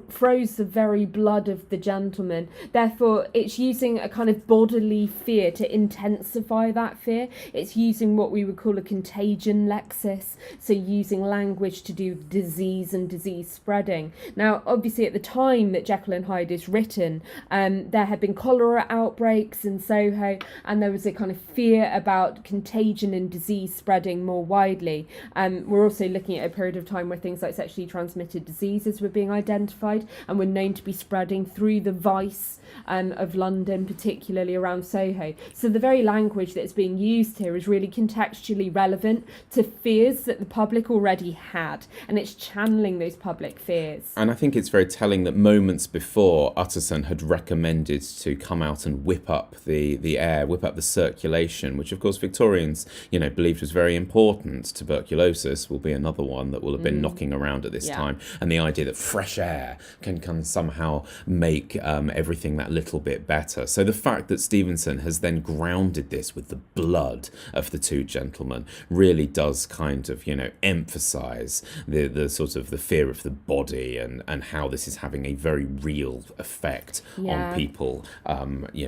froze the very blood of the gentleman. Therefore, it's using a kind of bodily fear to intensify that fear. It's using what we would call a contagion lexis, so using language to do disease and disease spreading. Now, obviously, at the time that Jekyll and Hyde is written, there had been cholera outbreaks in Soho, and there was a kind of fear fear about contagion and disease spreading more widely. We're also looking at a period of time where things like sexually transmitted diseases were being identified and were known to be spreading through the vice of London, particularly around Soho. So the very language that's being used here is really contextually relevant to fears that the public already had, and it's channeling those public fears. And I think it's very telling that moments before, Utterson had recommended to come out and whip up the air, whip up the circulation, which of course Victorians, believed was very important. Tuberculosis will be another one that will have been knocking around at this time, and the idea that fresh air can somehow make everything that little bit better. So the fact that Stevenson has then grounded this with the blood of the two gentlemen really does kind of, emphasize the sort of the fear of the body and how this is having a very real effect on people,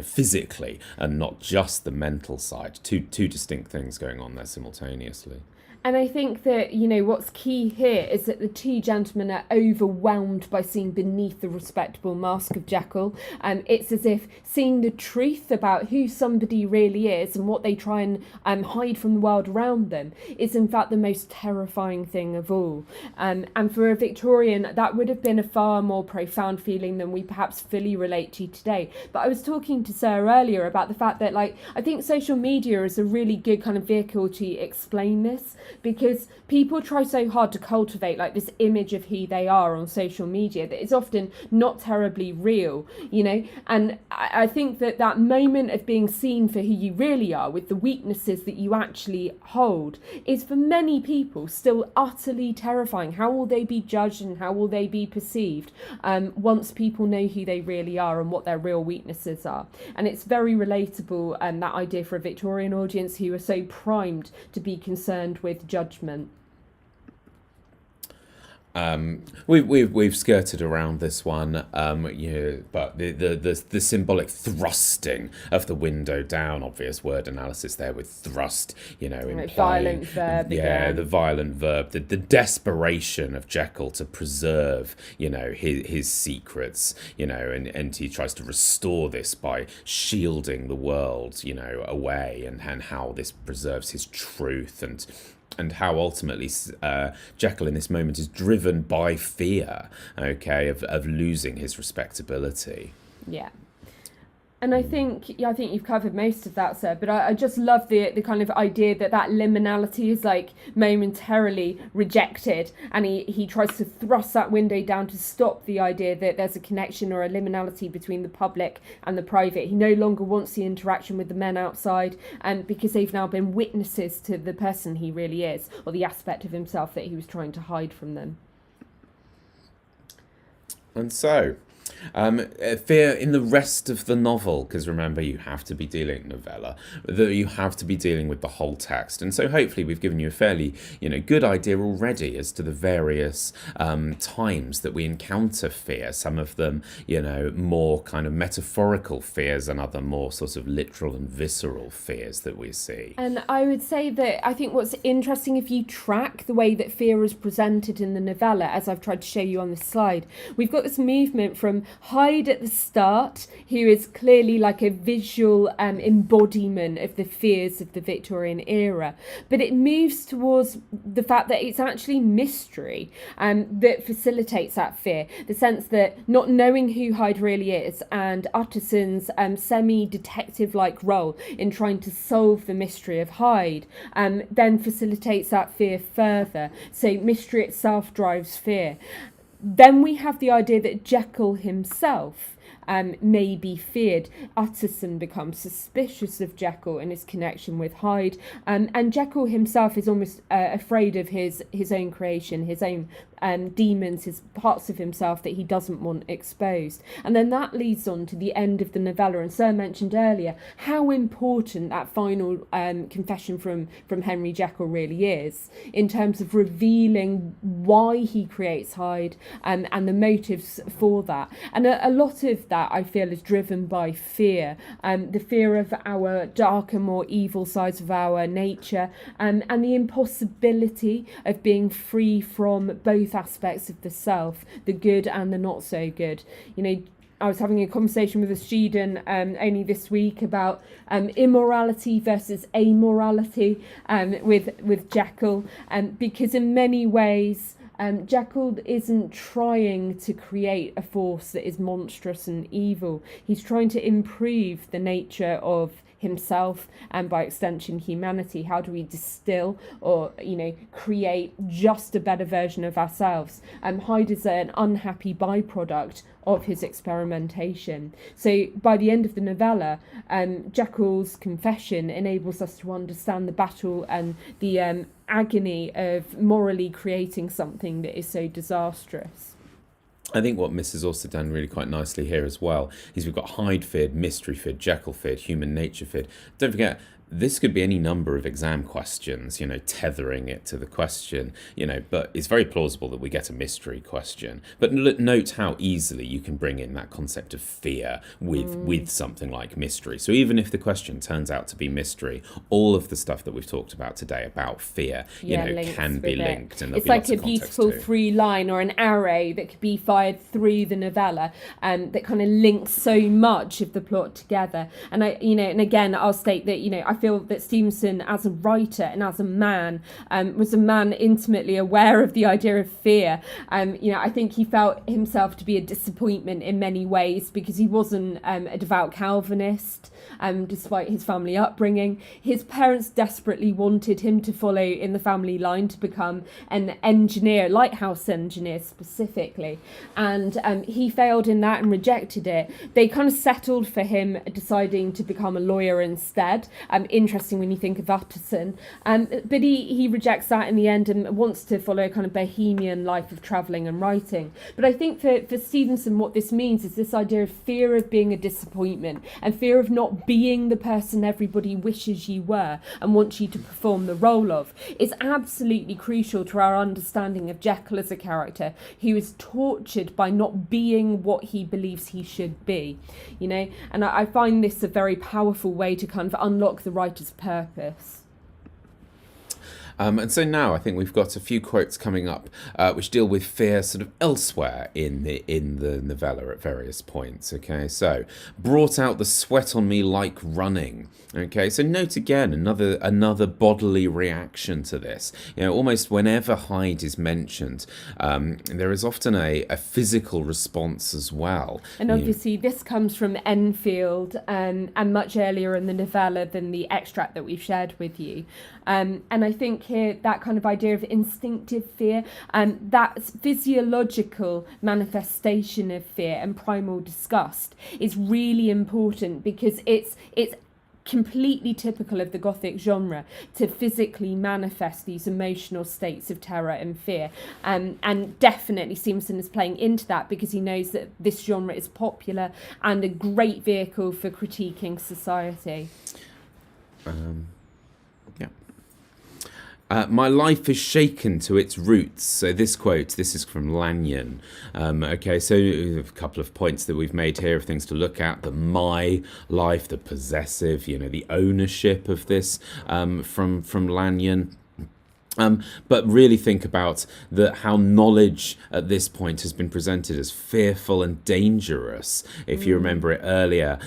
physically, and not just the mental side. Two distinct things going on there simultaneously. And I think that, what's key here is that the two gentlemen are overwhelmed by seeing beneath the respectable mask of Jekyll. It's as if seeing the truth about who somebody really is and what they try and hide from the world around them is in fact the most terrifying thing of all. And for a Victorian, that would have been a far more profound feeling than we perhaps fully relate to today. But I was talking to Sarah earlier about the fact that, I think social media is a really good kind of vehicle to explain this, because people try so hard to cultivate this image of who they are on social media that is often not terribly real, and I think that moment of being seen for who you really are with the weaknesses that you actually hold is for many people still utterly terrifying. How will they be judged and how will they be perceived once people know who they really are and what their real weaknesses are? And it's very relatable, that idea for a Victorian audience who are so primed to be concerned with judgment. We've skirted around this one, but the symbolic thrusting of the window down, obvious word analysis there with thrust, implying violent verb. The violent verb, the desperation of Jekyll to preserve, his secrets, and he tries to restore this by shielding the world, away, and how this preserves his truth and how ultimately Jekyll in this moment is driven by fear, of losing his respectability. Yeah. And I think you've covered most of that, sir. But I just love the kind of idea that liminality is momentarily rejected, and he tries to thrust that window down to stop the idea that there's a connection or a liminality between the public and the private. He no longer wants the interaction with the men outside, and because they've now been witnesses to the person he really is, or the aspect of himself that he was trying to hide from them. And so, fear in the rest of the novel, because remember, you have to be dealing you have to be dealing with the whole text, and so hopefully we've given you a fairly good idea already as to the various times that we encounter fear. Some of them more kind of metaphorical fears, and other more sort of literal and visceral fears that we see. And I would say that I think what's interesting, if you track the way that fear is presented in the novella, as I've tried to show you on this slide, we've got this movement from Hyde at the start, who is clearly a visual embodiment of the fears of the Victorian era, but it moves towards the fact that it's actually mystery that facilitates that fear, the sense that not knowing who Hyde really is, and Utterson's semi-detective-like role in trying to solve the mystery of Hyde then facilitates that fear further. So mystery itself drives fear. Then we have the idea that Jekyll himself may be feared. Utterson becomes suspicious of Jekyll and his connection with Hyde, and Jekyll himself is almost afraid of his own creation, his own demons, his parts of himself that he doesn't want exposed. And then that leads on to the end of the novella, and Sir mentioned earlier how important that final confession from Henry Jekyll really is in terms of revealing why he creates Hyde and the motives for that. And a lot of that, I feel, is driven by fear, the fear of our darker, more evil sides of our nature, and the impossibility of being free from both aspects of the self, the good and the not so good. I was having a conversation with a student only this week about immorality versus amorality with Jekyll, because in many ways Jekyll isn't trying to create a force that is monstrous and evil. He's trying to improve the nature of himself and by extension humanity. How do we distill or create just a better version of ourselves? Hyde is an unhappy byproduct of his experimentation. So by the end of the novella, Jekyll's confession enables us to understand the battle and the agony of morally creating something that is so disastrous. I think what Miss has also done really quite nicely here as well is we've got Hyde feared, mystery feared, Jekyll feared, human nature feared. Don't forget, this could be any number of exam questions, tethering it to the question, but it's very plausible that we get a mystery question. But note how easily you can bring in that concept of fear with something like mystery. So even if the question turns out to be mystery, all of the stuff that we've talked about today about fear, can be linked. And it's like a beautiful through line or an arrow that could be fired through the novella, that kind of links so much of the plot together. And and again, I'll state that, I feel that Stevenson, as a writer and as a man, was a man intimately aware of the idea of fear. I think he felt himself to be a disappointment in many ways because he wasn't a devout Calvinist, despite his family upbringing. His parents desperately wanted him to follow in the family line to become an engineer, lighthouse engineer specifically, and he failed in that and rejected it. They kind of settled for him deciding to become a lawyer instead. Interesting when you think of Utterson, but he rejects that in the end and wants to follow a kind of bohemian life of travelling and writing. But I think for Stevenson, what this means is this idea of fear of being a disappointment and fear of not being the person everybody wishes you were and wants you to perform the role of is absolutely crucial to our understanding of Jekyll as a character who is tortured by not being what he believes he should be, and I find this a very powerful way to kind of unlock the writer's purpose. And so now I think we've got a few quotes coming up which deal with fear sort of elsewhere in the novella at various points. Okay, so brought out the sweat on me like running. Okay, so note again another bodily reaction to this. Almost whenever Hyde is mentioned, there is often a physical response as well. And obviously this comes from Enfield and much earlier in the novella than the extract that we've shared with you. And I think here that kind of idea of instinctive fear, that physiological manifestation of fear and primal disgust is really important because it's completely typical of the Gothic genre to physically manifest these emotional states of terror and fear. And definitely Stevenson is playing into that because he knows that this genre is popular and a great vehicle for critiquing society. My life is shaken to its roots. So this is from Lanyon. Okay, so a couple of points that we've made here of things to look at. The my life, the possessive, the ownership of this from Lanyon. But really think about how knowledge at this point has been presented as fearful and dangerous. If you remember it earlier,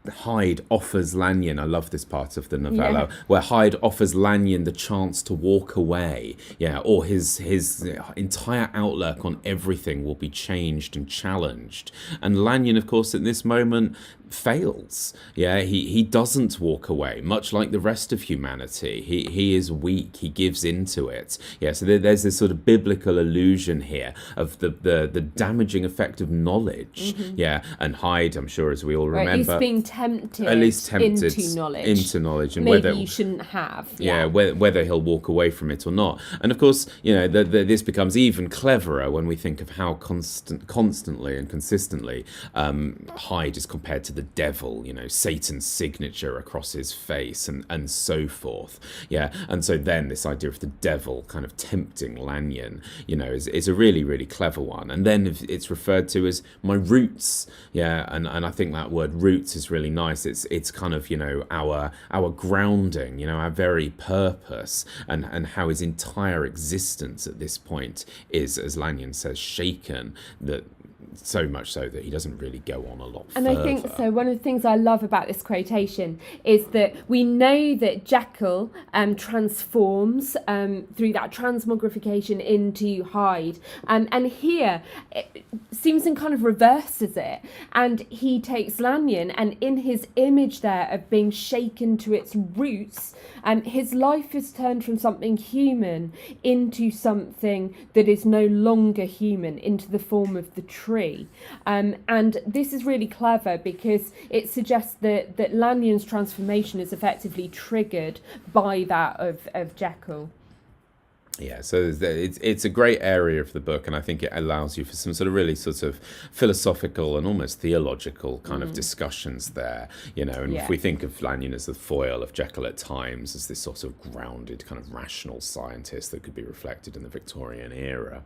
Hyde offers Lanyon, I love this part of the novella, where Hyde offers Lanyon the chance to walk away, or his entire outlook on everything will be changed and challenged. And Lanyon, of course, at this moment fails. He doesn't walk away, much like the rest of humanity. He is weak, he gives into it. So there's this sort of biblical allusion here of the damaging effect of knowledge. And Hyde, I'm sure, as we all remember, at least tempted into knowledge and maybe whether you shouldn't have whether he'll walk away from it or not. And of course, this becomes even cleverer when we think of how constantly and consistently Hyde is compared to the devil, Satan's signature across his face and so forth. And so then this idea of the devil kind of tempting Lanyon, is a really, really clever one. And then it's referred to as my roots. And I think that word roots is really nice. It's kind of, our grounding, our very purpose and how his entire existence at this point is, as Lanyon says, shaken, that so much so that he doesn't really go on a lot And further. I think so. One of the things I love about this quotation is that we know that Jekyll transforms through that transmogrification into Hyde. And here, Stevenson kind of reverses it. And he takes Lanyon, and in his image there of being shaken to its roots, his life is turned from something human into something that is no longer human, into the form of the tree. And this is really clever because it suggests that Lanyon's transformation is effectively triggered by that of Jekyll. Yeah, so it's a great area of the book, and I think it allows you for some sort of really sort of philosophical and almost theological kind of discussions there, you know, and if we think of Lanyon as the foil of Jekyll at times, as this sort of grounded kind of rational scientist that could be reflected in the Victorian era.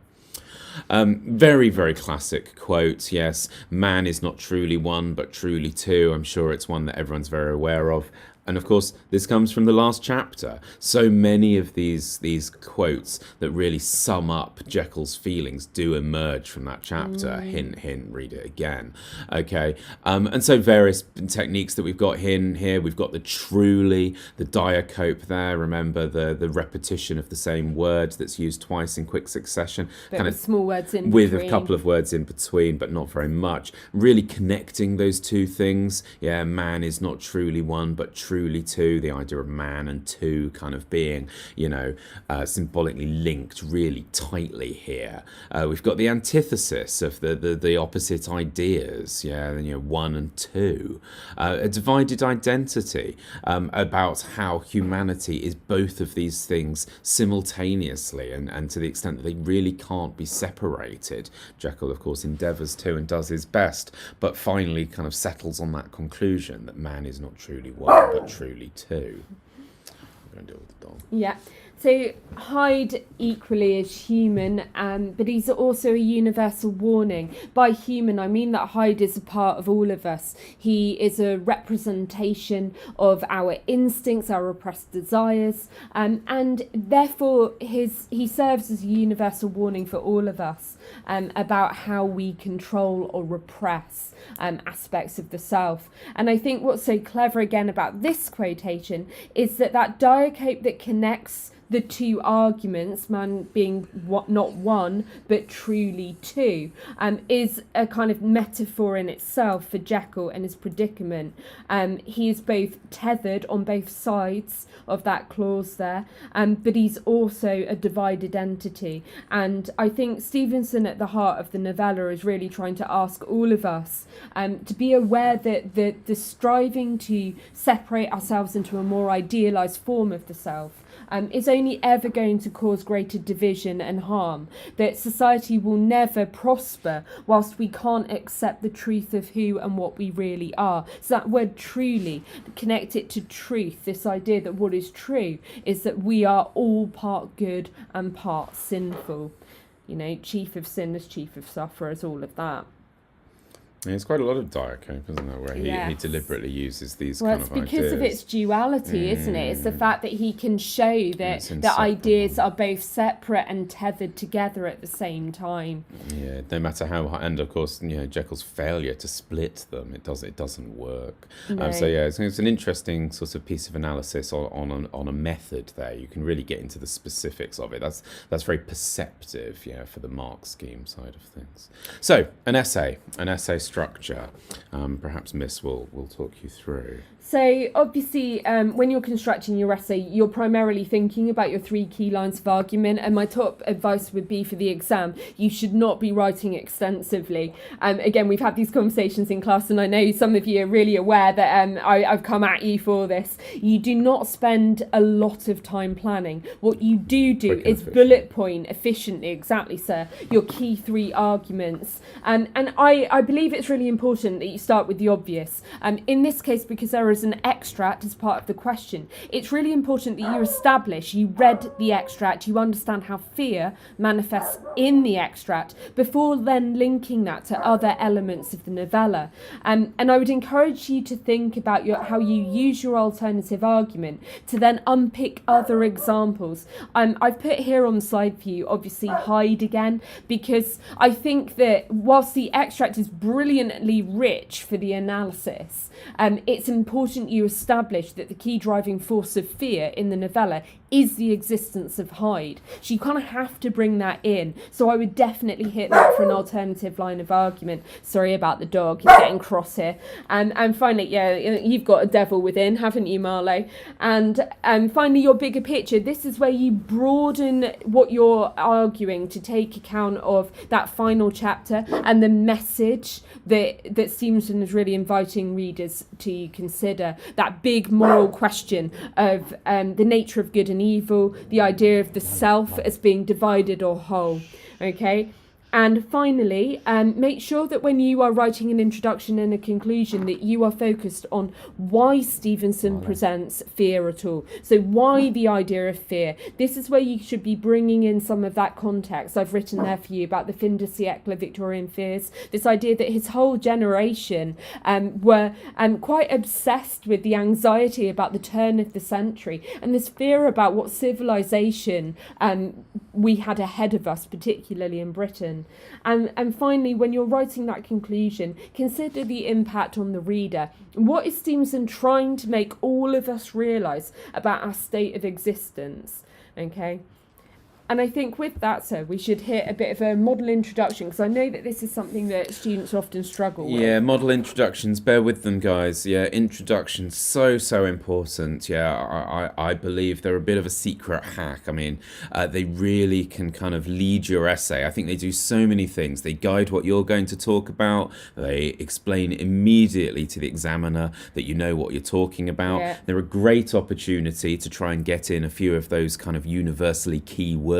Very, very classic quote, yes, man is not truly one, but truly two. I'm sure it's one that everyone's very aware of. And of course, this comes from the last chapter. So many of these quotes that really sum up Jekyll's feelings do emerge from that chapter. Hint, hint, read it again. Okay. And so various techniques that we've got here. We've got the truly, the diacope there. Remember the repetition of the same word that's used twice in quick succession. But kind of small words in with between. A couple of words in between, but not very much. Really connecting those two things. Yeah, man is not truly one, but truly two, the idea of man and two kind of being, you know, symbolically linked really tightly here. We've got the antithesis of the opposite ideas, yeah, you know, one and two. A divided identity about how humanity is both of these things simultaneously, and to the extent that they really can't be separated. Jekyll, of course, endeavours to and does his best, but finally kind of settles on that conclusion that man is not truly one, but truly two. I'm going to deal with the dog. Yeah. So Hyde equally is human, but he's also a universal warning. By human, I mean that Hyde is a part of all of us. He is a representation of our instincts, our repressed desires, and therefore he serves as a universal warning for all of us about how we control or repress aspects of the self. And I think what's so clever again about this quotation is that diacope that connects the two arguments, man being not one but truly two, is a kind of metaphor in itself for Jekyll and his predicament. He is both tethered on both sides of that clause there, but he's also a divided entity. And I think Stevenson at the heart of the novella is really trying to ask all of us to be aware that the striving to separate ourselves into a more idealised form of the self is only ever going to cause greater division and harm, that society will never prosper whilst we can't accept the truth of who and what we really are. So that word truly, connect it to truth, this idea that what is true is that we are all part good and part sinful. You know, chief of sinners, chief of sufferers, all of that. There's quite a lot of diacope, isn't there, where he deliberately uses these kind of ideas. Well, it's because of its duality, isn't it? It's the fact that he can show that the ideas are both separate and tethered together at the same time. Yeah, no matter how, and of course, you know, Jekyll's failure to split them, it doesn't work. No. So yeah, it's an interesting sort of piece of analysis on a method there. You can really get into the specifics of it. That's very perceptive, yeah, for the mark scheme side of things. So an essay structure. Perhaps Miss will talk you through. So obviously, when you're constructing your essay, you're primarily thinking about your 3 key lines of argument. And my top advice would be for the exam, you should not be writing extensively. Again, we've had these conversations in class, and I know some of you are really aware that I've come at you for this. You do not spend a lot of time planning. What you do is bullet point efficiently, exactly, sir, your key 3 arguments. And I believe it's really important that you start with the obvious. In this case, because there are as an extract as part of the question. It's really important that you establish you read the extract, you understand how fear manifests in the extract before then linking that to other elements of the novella. And I would encourage you to think about how you use your alternative argument to then unpick other examples. I've put here on the slide for you, obviously, Hyde again, because I think that whilst the extract is brilliantly rich for the analysis, it's important you establish that the key driving force of fear in the novella is the existence of Hyde. So you kind of have to bring that in. So I would definitely hit that for an alternative line of argument. Sorry about the dog, he's getting cross here. And finally, yeah, you've got a devil within, haven't you, Marlo? And finally, your bigger picture. This is where you broaden what you're arguing to take account of that final chapter and the message that Stevenson is really inviting readers to consider. That big moral question of the nature of good and evil, the idea of the self as being divided or whole. Okay. And finally, make sure that when you are writing an introduction and a conclusion that you are focused on why Stevenson presents fear at all. So why the idea of fear? This is where you should be bringing in some of that context I've written there for you about the fin de siècle Victorian fears. This idea that his whole generation were quite obsessed with the anxiety about the turn of the century and this fear about what civilization we had ahead of us, particularly in Britain. And finally, when you're writing that conclusion, consider the impact on the reader. What is Stevenson trying to make all of us realise about our state of existence? Okay. And I think with that, sir, we should hit a bit of a model introduction, because I know that this is something that students often struggle with. Yeah, model introductions, bear with them, guys. Yeah, introductions, so important. Yeah, I believe they're a bit of a secret hack. I mean, they really can kind of lead your essay. I think they do so many things. They guide what you're going to talk about. They explain immediately to the examiner that you know what you're talking about. Yeah. They're a great opportunity to try and get in a few of those kind of universally key words.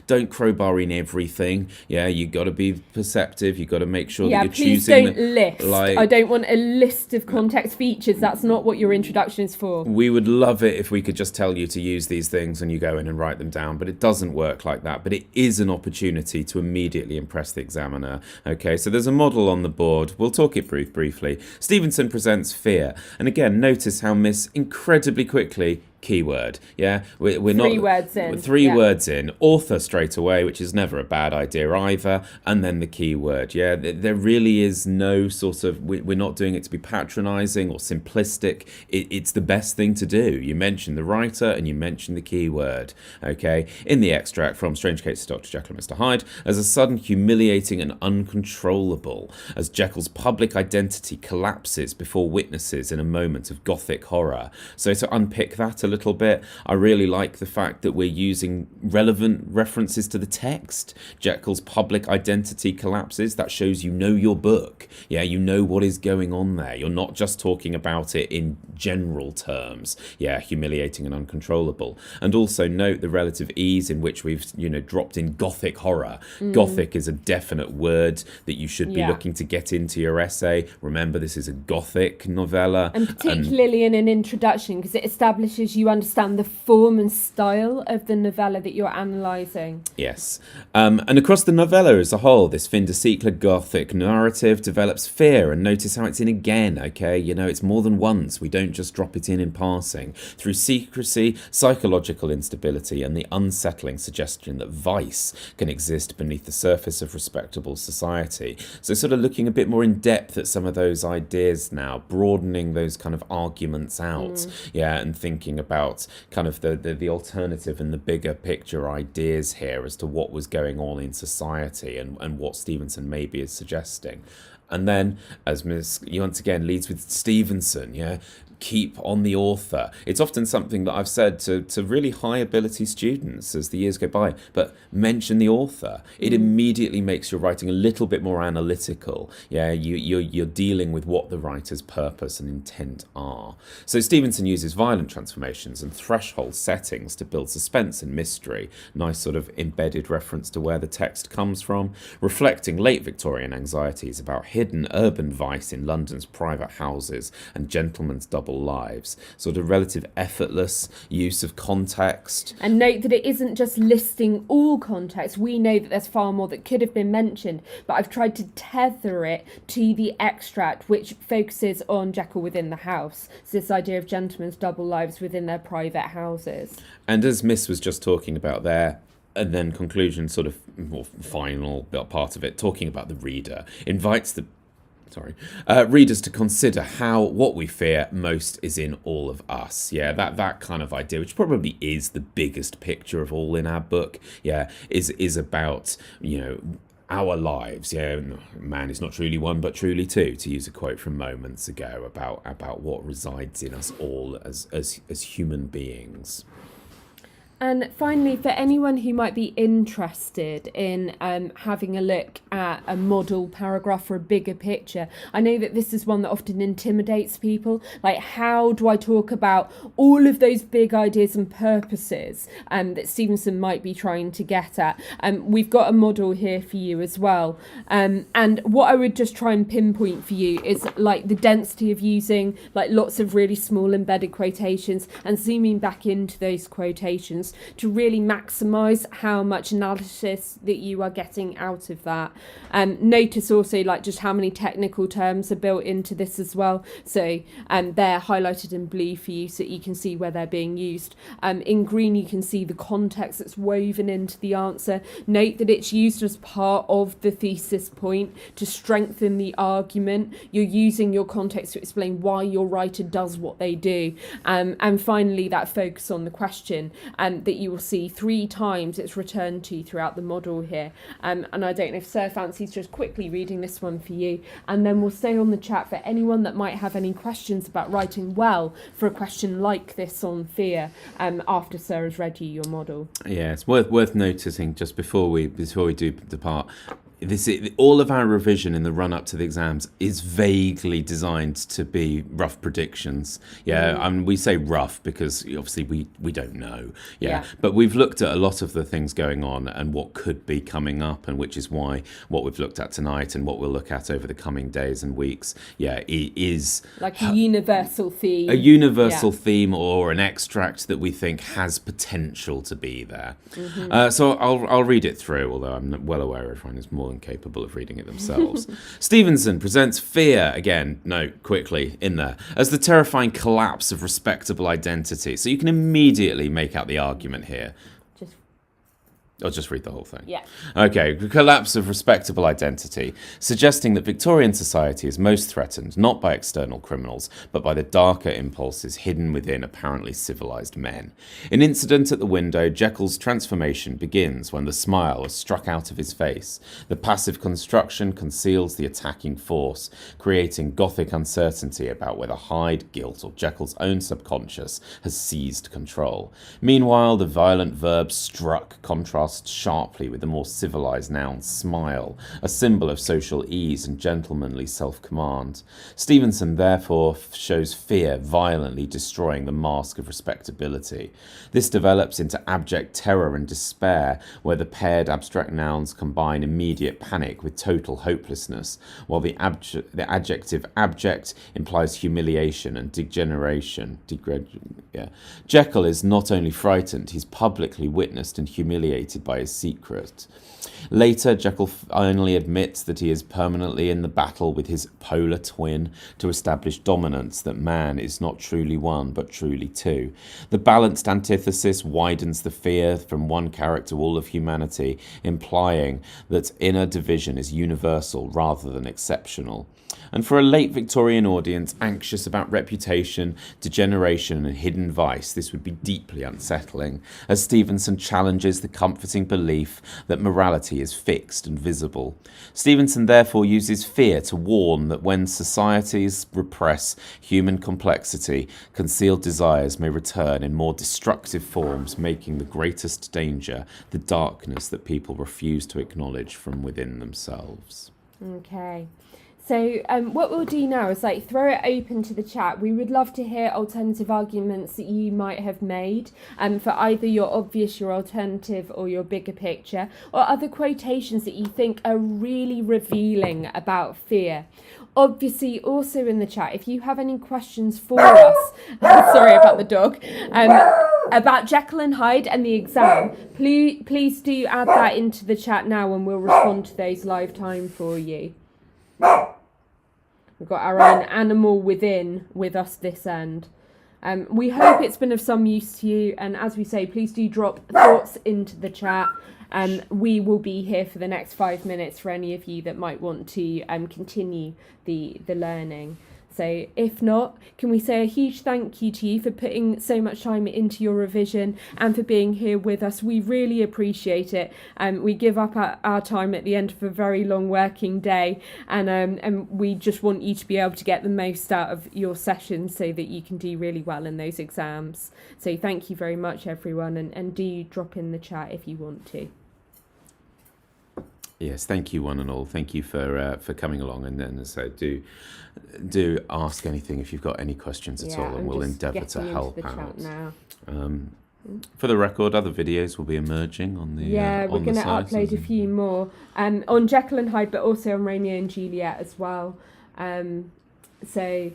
Don't crowbar in everything. Yeah, you got to be perceptive. You got to make sure that you're choosing. Yeah, please don't list. I don't want a list of context features. That's not what your introduction is for. We would love it if we could just tell you to use these things and you go in and write them down, but it doesn't work like that. But it is an opportunity to immediately impress the examiner. Okay, so there's a model on the board. We'll talk it briefly. Stevenson presents fear, and again, notice how Miss incredibly quickly keyword. Yeah, we're not 3 words in. 3 words in. Author straight away, which is never a bad idea either, and then the keyword. Yeah, there really is no sort of. We're not doing it to be patronising or simplistic. It's the best thing to do. You mention the writer and you mention the keyword. Okay, in the extract from Strange Cases of Dr. Jekyll and Mr. Hyde, as a sudden humiliating and uncontrollable, as Jekyll's public identity collapses before witnesses in a moment of gothic horror. So to unpick that a little bit, I really like the fact that we're using relevant references to the text. Jekyll's public identity collapses. That shows you know your book. Yeah, you know what is going on there. You're not just talking about it in general terms. Yeah, humiliating and uncontrollable. And also note the relative ease in which we've, dropped in gothic horror. Gothic is a definite word that you should be looking to get into your essay. Remember, this is a gothic novella. And particularly in an introduction, because it establishes you understand the form and style of the novella that you're analysing. Yes. And across the novella as a whole, this fin de siècle Gothic narrative develops fear, and notice how it's in again, okay? It's more than once. We don't just drop it in passing. Through secrecy, psychological instability, and the unsettling suggestion that vice can exist beneath the surface of respectable society. So sort of looking a bit more in depth at some of those ideas now, broadening those kind of arguments out, and thinking about kind of the alternative and the bigger picture ideas here as to what was going on in society and what Stevenson maybe is suggesting. And then, as Ms. once again leads with Stevenson, keep on the author. It's often something that I've said to really high ability students as the years go by, but mention the author. It immediately makes your writing a little bit more analytical. Yeah, you're dealing with what the writer's purpose and intent are. So Stevenson uses violent transformations and threshold settings to build suspense and mystery. Nice sort of embedded reference to where the text comes from, reflecting late Victorian anxieties about hidden urban vice in London's private houses and gentlemen's double lives. Sort of relative effortless use of context. And note that it isn't just listing all context. We know that there's far more that could have been mentioned, but I've tried to tether it to the extract, which focuses on Jekyll within the house. So this idea of gentlemen's double lives within their private houses. And as Miss was just talking about there, and then conclusion, sort of final part of it, talking about the reader, invites the readers to consider how what we fear most is in all of us. Yeah, that kind of idea, which probably is the biggest picture of all in our book. Yeah, is about, our lives. Yeah, man is not truly one, but truly two, to use a quote from moments ago about what resides in us all as human beings. And finally, for anyone who might be interested in having a look at a model paragraph for a bigger picture, I know that this is one that often intimidates people. Like, how do I talk about all of those big ideas and purposes that Stevenson might be trying to get at? We've got a model here for you as well. And what I would just try and pinpoint for you is like the density of using like lots of really small embedded quotations and zooming back into those quotations to really maximise how much analysis that you are getting out of that. Notice also like just how many technical terms are built into this as well. So they're highlighted in blue for you so that you can see where they're being used. In green you can see the context that's woven into the answer. Note that it's used as part of the thesis point to strengthen the argument. You're using your context to explain why your writer does what they do. And finally, that focus on the question that you will see 3 times it's returned to throughout the model here. And I don't know if Sir fancies just quickly reading this one for you, and then we'll stay on the chat for anyone that might have any questions about writing well for a question like this on fear after Sir has read you your model. Yeah, it's worth noticing just before we do depart. All of our revision in the run-up to the exams is vaguely designed to be rough predictions. Yeah, and we say rough because obviously we don't know. Yeah, but we've looked at a lot of the things going on and what could be coming up, and which is why what we've looked at tonight and what we'll look at over the coming days and weeks, it is like a universal theme. A universal theme or an extract that we think has potential to be there. So I'll read it through, although I'm well aware everyone is more than capable of reading it themselves. Stevenson presents fear, again, note quickly in there, as the terrifying collapse of respectable identity. So you can immediately make out the argument here. I'll just read the whole thing. Yeah. Okay, collapse of respectable identity, suggesting that Victorian society is most threatened not by external criminals, but by the darker impulses hidden within apparently civilized men. An incident at the window, Jekyll's transformation begins when the smile is struck out of his face. The passive construction conceals the attacking force, creating Gothic uncertainty about whether Hyde, guilt, or Jekyll's own subconscious has seized control. Meanwhile, the violent verb struck contrasts sharply with the more civilized noun smile, a symbol of social ease and gentlemanly self-command. Stevenson therefore shows fear violently destroying the mask of respectability. This develops into abject terror and despair, where the paired abstract nouns combine immediate panic with total hopelessness, while the adjective abject implies humiliation and degeneration. Jekyll is not only frightened, he's publicly witnessed and humiliated by his secret. Later, Jekyll finally admits that he is permanently in the battle with his polar twin to establish dominance, that man is not truly one, but truly two. The balanced antithesis widens the fear from one character to all of humanity, implying that inner division is universal rather than exceptional. And for a late Victorian audience anxious about reputation, degeneration and hidden vice, this would be deeply unsettling, as Stevenson challenges the comforting belief that morality is fixed and visible. Stevenson therefore uses fear to warn that when societies repress human complexity, concealed desires may return in more destructive forms, making the greatest danger the darkness that people refuse to acknowledge from within themselves. Okay. So what we'll do now is like throw it open to the chat. We would love to hear alternative arguments that you might have made for either your obvious, your alternative, or your bigger picture, or other quotations that you think are really revealing about fear. Obviously, also in the chat, if you have any questions for us, sorry about the dog, about Jekyll and Hyde and the exam, please do add that into the chat now and we'll respond to those live time for you. We've got our own animal within with us this end. We hope it's been of some use to you, and as we say, please do drop thoughts into the chat. We will be here for the next 5 minutes for any of you that might want to continue the learning. So if not, can we say a huge thank you to you for putting so much time into your revision and for being here with us. We really appreciate it. We give up our time at the end of a very long working day, and we just want you to be able to get the most out of your sessions so that you can do really well in those exams. So thank you very much, everyone, and do drop in the chat if you want to. Yes, thank you one and all. Thank you for coming along, and then as I say, do ask anything if you've got any questions at all, and we'll endeavour to help out. For the record, other videos will be emerging on the we're going to upload a few more on Jekyll and Hyde, but also on Romeo and Juliet as well. So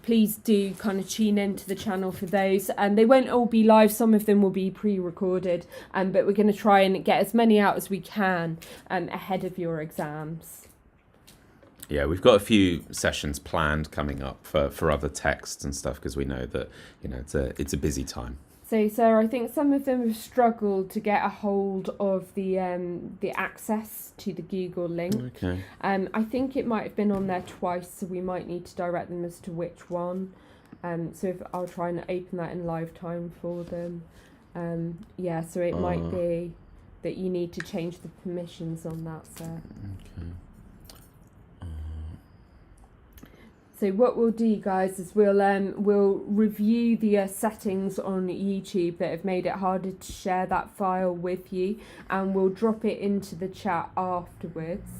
please do kind of tune into the channel for those, and they won't all be live. Some of them will be pre-recorded, but we're going to try and get as many out as we can ahead of your exams. Yeah, we've got a few sessions planned coming up for other texts and stuff, because we know that it's a busy time. So, Sarah, I think some of them have struggled to get a hold of the access to the Google link. Okay. I think it might have been on there twice, so we might need to direct them as to which one. So I'll try and open that in live time for them. So it might be that you need to change the permissions on that, sir. Okay. So what we'll do, guys, is we'll review the settings on YouTube that have made it harder to share that file with you, and we'll drop it into the chat afterwards.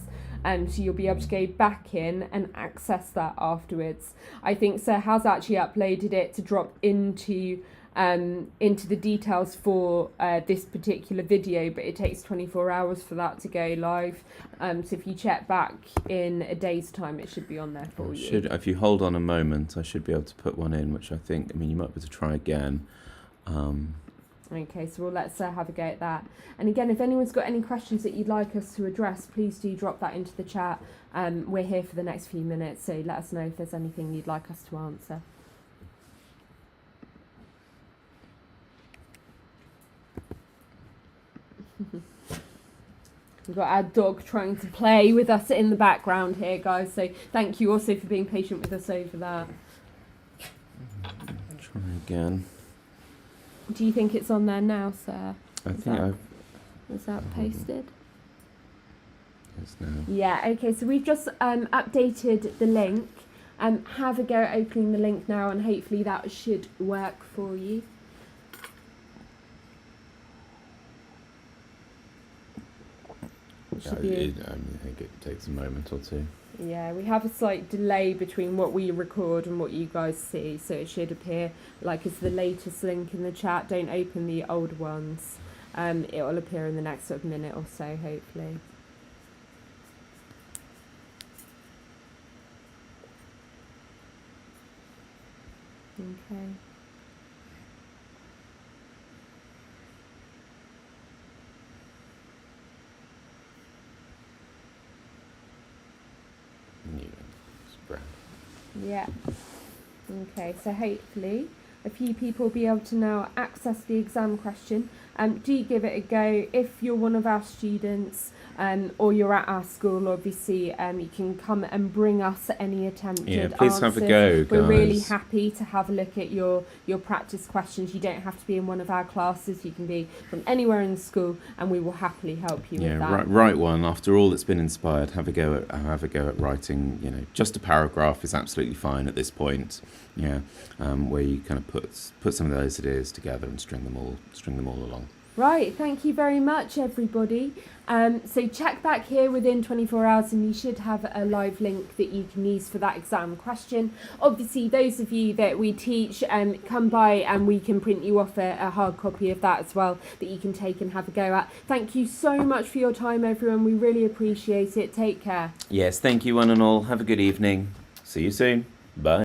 So you'll be able to go back in and access that afterwards. I think Sir has actually uploaded it to drop into the details for this particular video, but it takes 24 hours for that to go live. So if you check back in a day's time, it should be on there for you. If you hold on a moment, I should be able to put one in, which you might be able to try again. Okay, so we'll let Sir have a go at that. And again, if anyone's got any questions that you'd like us to address, please do drop that into the chat. We're here for the next few minutes, so let us know if there's anything you'd like us to answer. We've got our dog trying to play with us in the background here, guys, so thank you also for being patient with us over that. Try again. Do you think it's on there now, sir? Is that posted? Yes, now. Yeah, okay, so we've just updated the link. Have a go at opening the link now, and hopefully that should work for you. I think it takes a moment or two. Yeah, we have a slight delay between what we record and what you guys see, so it should appear like it's the latest link in the chat. Don't open the old ones. It will appear in the next sort of minute or so, hopefully. Okay. Yeah. Okay, so hopefully a few people will be able to now access the exam question. Do give it a go. If you're one of our students or you're at our school, obviously, you can come and bring us any attempted answers. Please have a go, guys. We're really happy to have a look at your practice questions. You don't have to be in one of our classes. You can be from anywhere in the school, and we will happily help you with that. Write one. After all that's been inspired, have a go at writing. Just a paragraph is absolutely fine at this point. Yeah, where you kind of put some of those ideas together and string them all along. Right, thank you very much, everybody. So check back here within 24 hours and you should have a live link that you can use for that exam question. Obviously, those of you that we teach, come by and we can print you off a hard copy of that as well that you can take and have a go at. Thank you so much for your time, everyone. We really appreciate it. Take care. Yes, thank you one and all. Have a good evening. See you soon. Bye.